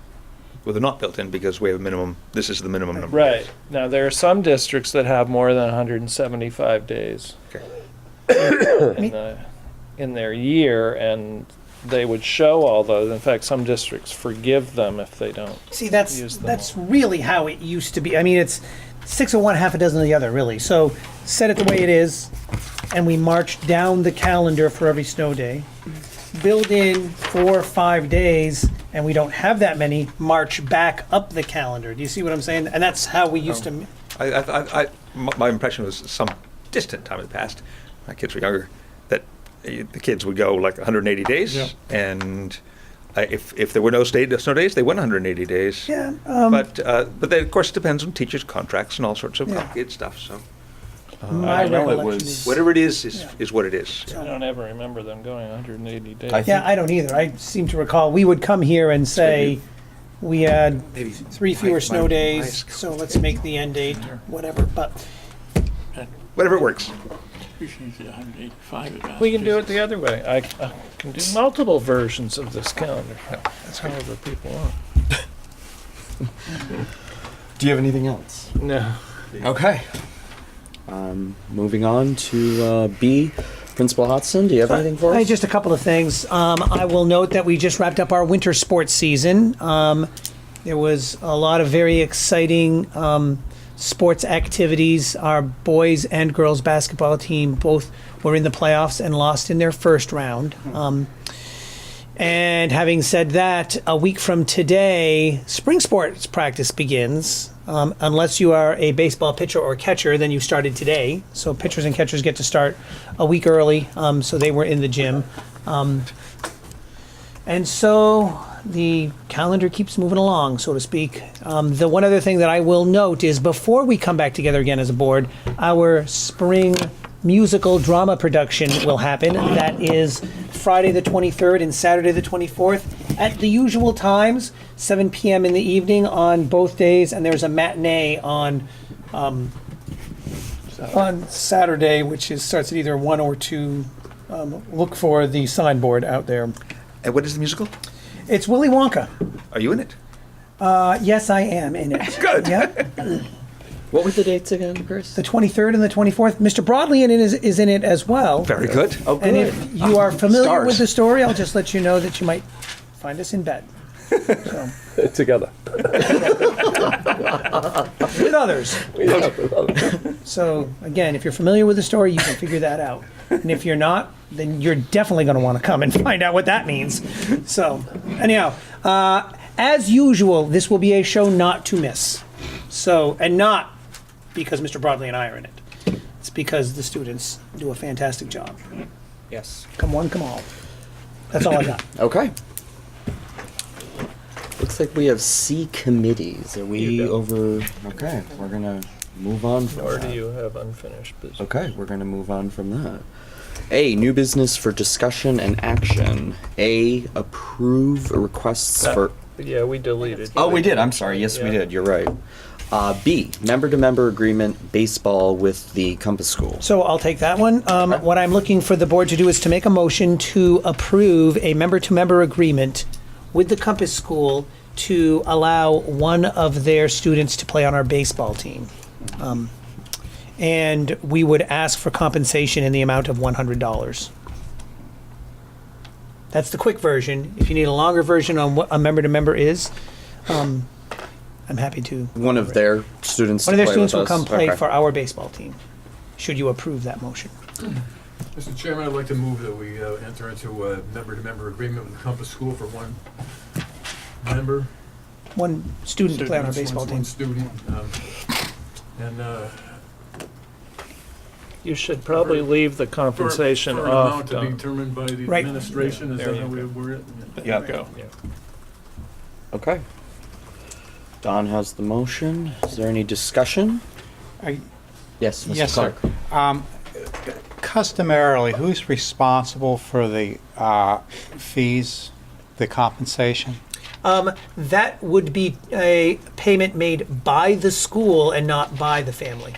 Well, they're not built in because we have a minimum, this is the minimum number. Right. Now, there are some districts that have more than 175 days in their year, and they would show all those. In fact, some districts forgive them if they don't. See, that's use them all. really how it used to be. I mean, it's 6 of one, half a dozen of the other, really. So set it the way it is, and we march down the calendar for every snow day. Build in 4 or 5 days, and we don't have that many, march back up the calendar. Do you see what I'm saying? And that's how we used to. My impression was some distant time in the past, my kids were younger, that the kids would go like 180 days, Yeah. and if there were no snow days, they went 180 days. Yeah. But then, of course, it depends on teachers' contracts and all sorts of Yeah. complicated stuff. So My I know it recollection was- is- whatever it is Yeah. what it is. I don't ever remember them going 180 days. Yeah, I don't either. I seem to recall we would come here and say we had Maybe 3 fewer snow days, so let's make the end date, whatever. But Whatever it works. We should use the 185 advance. We can do it the other way. I can do multiple versions of this calendar. That's however people want. Do you have anything else? No. Okay. Moving on to B. Principal Hodson, do you have anything for us? just a couple of things. I will note that we just wrapped up our winter sports season. There was a lot of very exciting sports activities. Our boys and girls basketball team both were in the playoffs and lost in their first round. And having said that, a week from today, spring sports practice begins. Unless you are a baseball pitcher or catcher, then you started today. So pitchers and catchers get to start a week early. So they were in the gym. And so the calendar keeps moving along, so to speak. The one other thing that I will note is before we come back together again as a board, our spring musical drama production will happen. That is Friday the 23rd and Saturday the 24th at the usual times, 7 p.m. in the evening on both days, and there's a matinee on Saturday, which starts at either 1 or 2. Look for the signboard out there. And what is the musical? It's Willy Wonka. Are you in it? Yes, I am in it. Good. Yeah. What were the dates again, Chris? The 23rd and the 24th. Mr. Broadley is in it as well. Very good. Oh, good. And if you are familiar Stars. with the story, I'll just let you know that you might find us in bed. So, Together. with others. So, again, if you're familiar with the story, you can figure that out. And if you're not, then you're definitely going to want to come and find out what that means. So, anyhow, as usual, this will be a show not to miss. So, and not because Mr. Broadley and I are in it. It's because the students do a fantastic job. Yes. Come one, come all. That's all I got. Okay. Looks looks like we have C committees. Are we You do. over? Okay, we're gonna move on from Or that. do you have unfinished business? Okay, we're gonna move on from that. A, new business for discussion and action. A, approve requests for. Yeah, we deleted. Oh, we did. I'm sorry. Yes, we Yeah. did. You're right. B, member-to-member agreement baseball with the Compass School. So I'll take that one. What I'm looking for the board to do is to make a motion to approve a member-to-member agreement with the Compass School to allow one of their students to play on our baseball team. And we would ask for compensation in the amount of $100. That's the quick version. If you need a longer version on what a member-to-member is, I'm happy to. One of their students. One of their to play students with will us? come play Okay. for our baseball team, should you approve that motion. Mr. Chairman, I'd like to move that we enter into a member-to-member agreement with the Compass School for one member. One student to play on our One- baseball one team. student. And You should probably leave the compensation for an off. amount to be Don. determined by the Right. administration. Is There that how you we go. word it? Yeah. Go. Okay. Don has the motion. Is there any discussion? Yes, Mr. Yes, sir. Clark. Customarily, who's responsible for the fees, the compensation? That would be a payment made by the school and not by the family.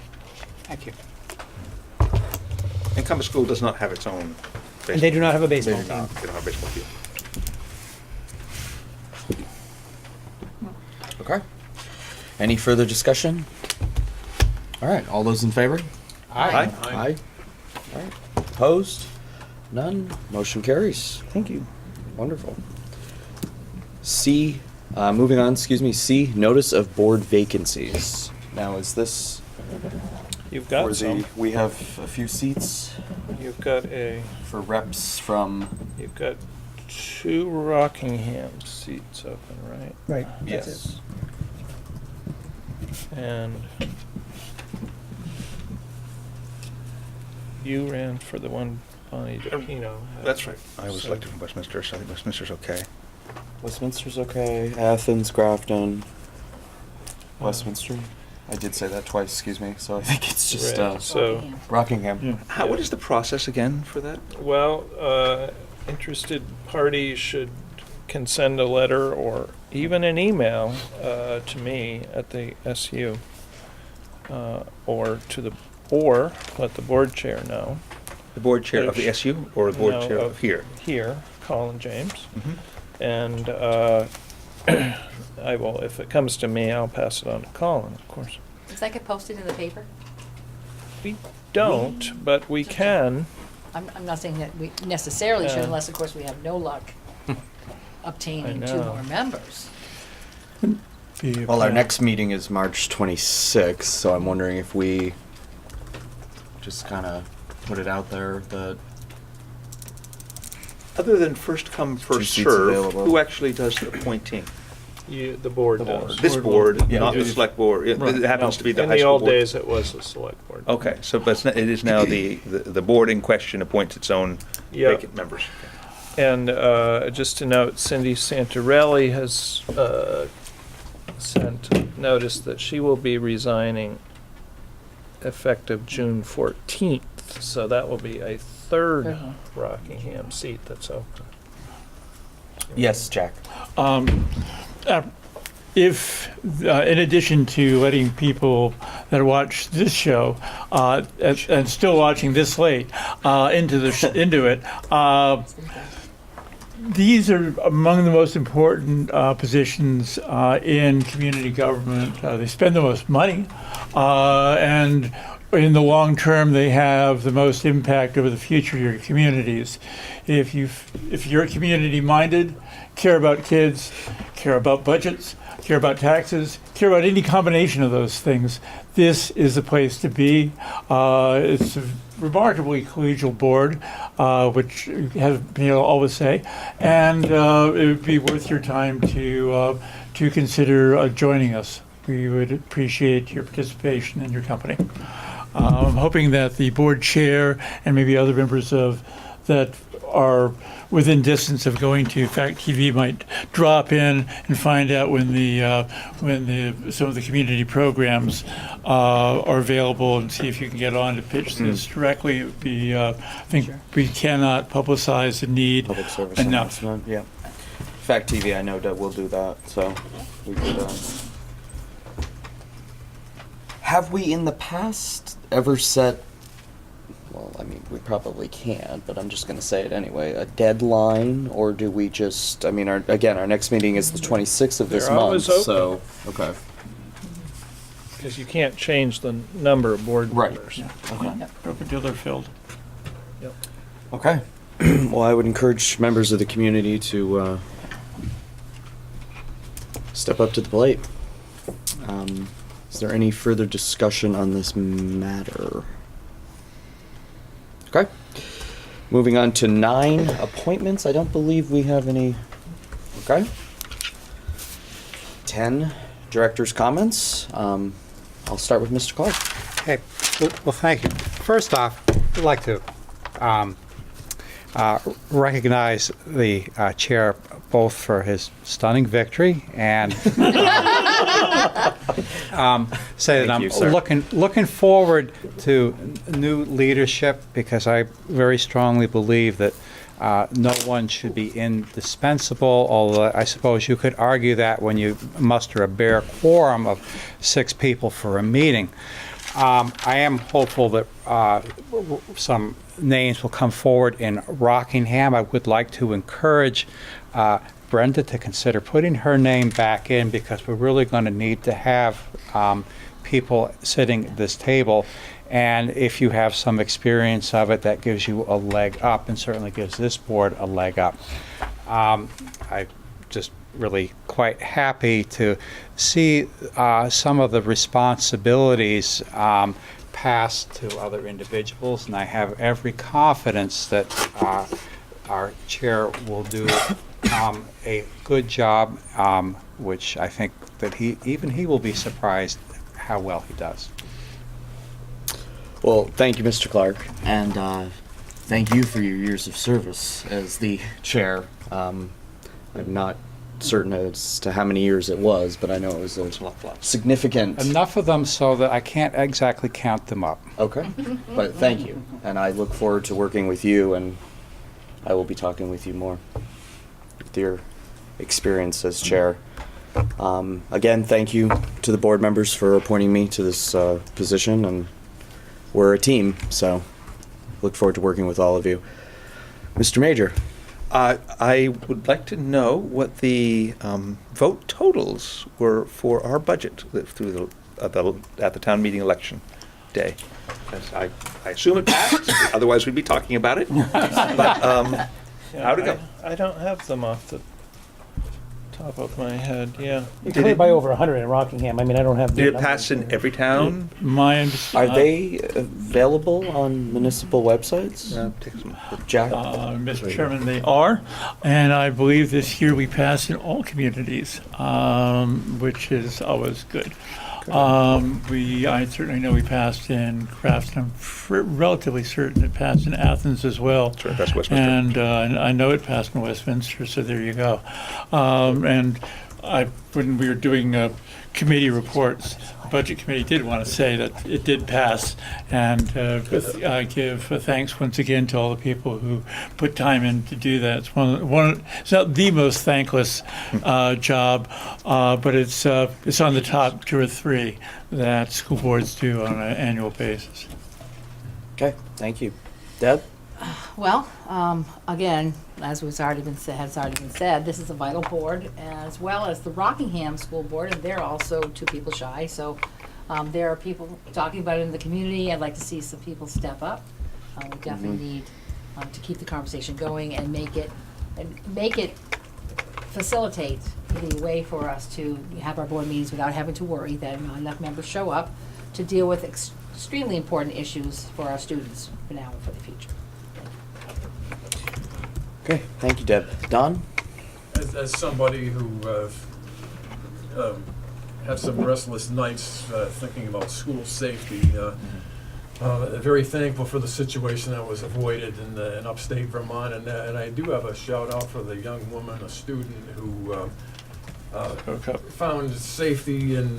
Thank you. And Compass School does not have its own. And they do not have a baseball They team. do not. They don't have a baseball field. Okay. Any further discussion? All right. All those in favor? Aye. Aye. All right. Opposed? None. Motion carries. Thank you. Wonderful. C, moving on, excuse me, C, notice of board vacancies. Now, is this You've for got some. we have a few seats You've got for reps from, you've got 2 Rockingham seats open, right? Right. yes. And you ran for the one Bonnie DePino had. That's right. I was So- elected from Westminster, so I think Westminster's okay. Westminster's okay, Athens, Grafton, Westminster. I did say that twice, excuse me, so I think it's just, Right, so, Rockingham. What is the process again for that? well, interested parties can send a letter or even an email to me at the SU, or let the board chair know. The board chair of the SU or the board No, chair of here? Here, Colin James. Mhm. And I will, if it comes to me, I'll pass it on to Colin, of course. Does that get posted in the paper? We don't, but we can. I'm not saying that we necessarily should Yeah. unless, of course, we have no luck obtaining I 2 know. more members. Well, our next meeting is March 26th, so I'm wondering if we just kind of put it out there that Other than first come, first seats serve, available. who actually does the appointing? The board The does. board. This board, Yeah. not the select board. It happens to be the In high the school old board. days, it was the select board. Okay, so but it is now the board in question appoints its own Yeah. vacant members. And just to note, Cindy Santarelli has sent notice that she will be resigning effective June 14th. So that will be a 3rd Rockingham seat that's open. yes, Jack. If, in addition to letting people that watch this show and still watching this late into it, these are among the most important positions in community government. They spend the most money, and in the long term, they have the most impact over the future of your communities. If you're community minded, care about kids, care about budgets, care about taxes, care about any combination of those things, this is the place to be. It's a remarkably collegial board, which has been always say, and it would be worth your time to consider joining us. We would appreciate your participation and your company. I'm hoping that the board chair and maybe other members of that are within distance of going to Fact TV might drop in and find out when some of the community programs are available and see if you can get on to pitch this directly. It would be, I think we cannot publicize the need Public service enough. announcement, yeah. Fact TV, I know that will do that, so we could, have we in the past ever set, well, I mean, we probably can't, but I'm just gonna say it anyway, a deadline, or do we just, I mean, our next meeting is the 26th of this They're month, always open. so, okay. Because you can't change the number of board Right. members. Okay. Broker-dealer filled. Okay. Well, I would encourage members of the community to step up to the plate. Is there any further discussion on this matter? Okay. Moving on to 9 appointments. I don't believe we have any. Okay. 10 director's comments. I'll start with Mr. Clark. Okay, well, thank you. First off, I'd like to recognize the chair both for his stunning victory and say that Thank I'm you, sir. looking forward to new leadership, because I very strongly believe that no one should be indispensable, although I suppose you could argue that when you muster a bare quorum of 6 people for a meeting. I am hopeful that some names will come forward in Rockingham. I would like to encourage Brenda to consider putting her name back in, because we're really going to need to have people sitting at this table. And if you have some experience of it, that gives you a leg up, and certainly gives this board a leg up. I'm just really quite happy to see some of the responsibilities passed to other individuals, and I have every confidence that our chair will do a good job, which I think that he will be surprised how well he does. Well, thank you, Mr. Clark, and thank you for your years of service as the chair. I'm not certain as to how many years it was, but I know it was a significant. Enough of them so that I can't exactly count them up. Okay, but thank you, and I look forward to working with you, and I will be talking with you more with your experience as chair. Again, thank you to the board members for appointing me to this position, and we're a team, so look forward to working with all of you. Mr. Major. I would like to know what the vote totals were for our budget through at the town meeting election day. 'Cause I assume it passed, otherwise we'd be talking about it. But how'd it go? I don't have them off the top of my head, yeah. You covered by over 100 in Rockingham. I mean, I don't have. Did it pass in every town? My Are they available on municipal websites? Jack? Mr. Chairman, they are, and I believe this year we passed in all communities, which is always good. I certainly know we passed in Grafton. I'm relatively certain it passed in Athens as well. Sure, that's Westminster. And I know it passed in Westminster, so there you go. And when we were doing committee reports, Budget Committee did want to say that it did pass, and I give thanks once again to all the people who put time in to do that. It's not the most thankless job, but it's on the top 2 or 3 that school boards do on an annual basis. Okay, thank you. Deb? Well, again, as has already been said, this is a vital board, as well as the Rockingham School Board, and they're also 2 people shy. So there are people talking about it in the community. I'd like to see some people step up. We definitely need to keep the conversation going and make it facilitate the way for us to have our board meetings without having to worry that not enough members show up to deal with extremely important issues for our students for now and for the future. Okay, thank you, Deb. Don? As somebody who had some restless nights thinking about school safety, very thankful for the situation that was avoided in upstate Vermont, and I do have a shout out for the young woman, a student who found safety in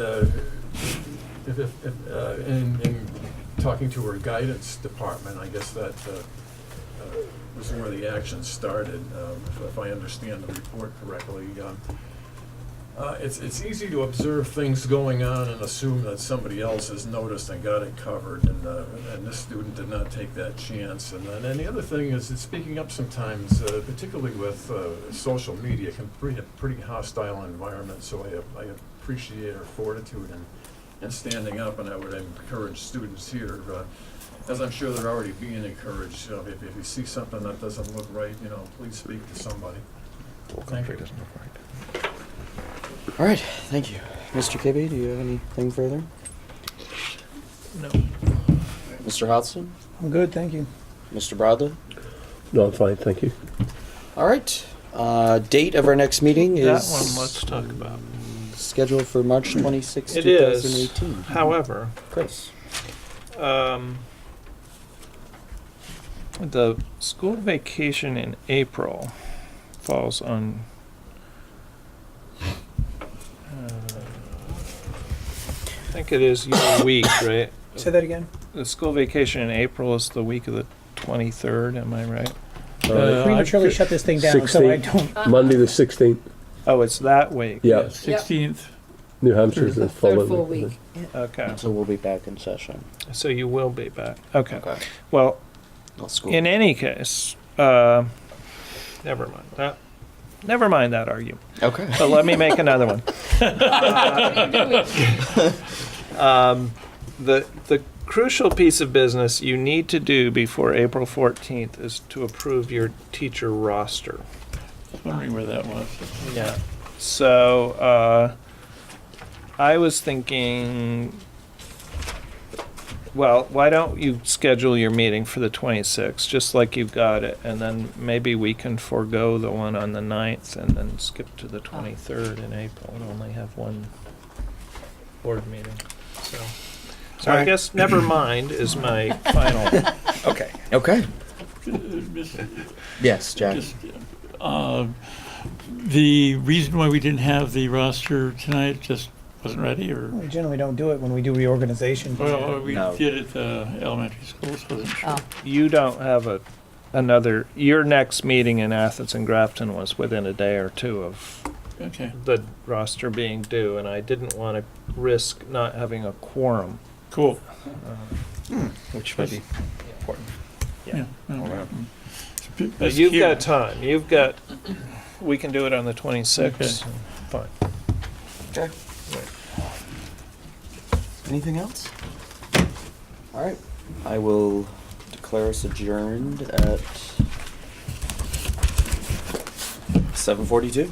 talking to her guidance department. I guess that was where the action started, if I understand the report correctly. It's easy to observe things going on and assume that somebody else has noticed and got it covered, and this student did not take that chance. And then the other thing is, it's speaking up sometimes, particularly with social media, can create a pretty hostile environment. So I appreciate her fortitude and standing up, and I would encourage students here, as I'm sure they're already being encouraged, if you see something that doesn't look right, please speak to somebody. Thank you. All right, thank you. Mr. Kibbe, do you have anything further? No. Mr. Hodgson? I'm good, thank you. Mr. Bradley? No, I'm fine, thank you. All right. Date of our next meeting That is one, let's talk about. scheduled for March 26, It is. 2018. However, Chris? the school vacation in April falls on I think it is your week, right? Say that again? The school vacation in April is the week of the 23rd, am I right? Prematurely shut this thing down, so I 16th. don't. Monday the 16th, Oh, it's that week? yeah, 16th. New Hampshire's the Third following full week. week. Okay, So we'll be back in session. so you will be back. Okay. Okay. Well, Well, school. in any case, never mind. Never mind that argument. Okay. But let me make another one. The crucial piece of business you need to do before April 14th is to approve your teacher roster. I was wondering where that was. Yeah. So I was thinking, well, why don't you schedule your meeting for the 26th, just like you've got it, and then maybe we can forego the one on the 9th and then skip to the 23rd in April and only have one board meeting. So I Alright. guess never mind is my final. Okay. Okay. Just- Yes, Jack. just, The reason why we didn't have the roster tonight just wasn't ready, or? We generally don't do it when we do reorganization. Well, we No. did it at the elementary schools, wasn't sure. Oh, You don't have your next meeting in Athens and Grafton was within a day or two of Okay, the roster being due, and I didn't want to risk not having a quorum. cool. Which may be important. Yeah. no, All right. it's But best you've here. got time. We can do it on the 26th. Fine. Okay. Anything else? All right. I will declare us adjourned at 7:42.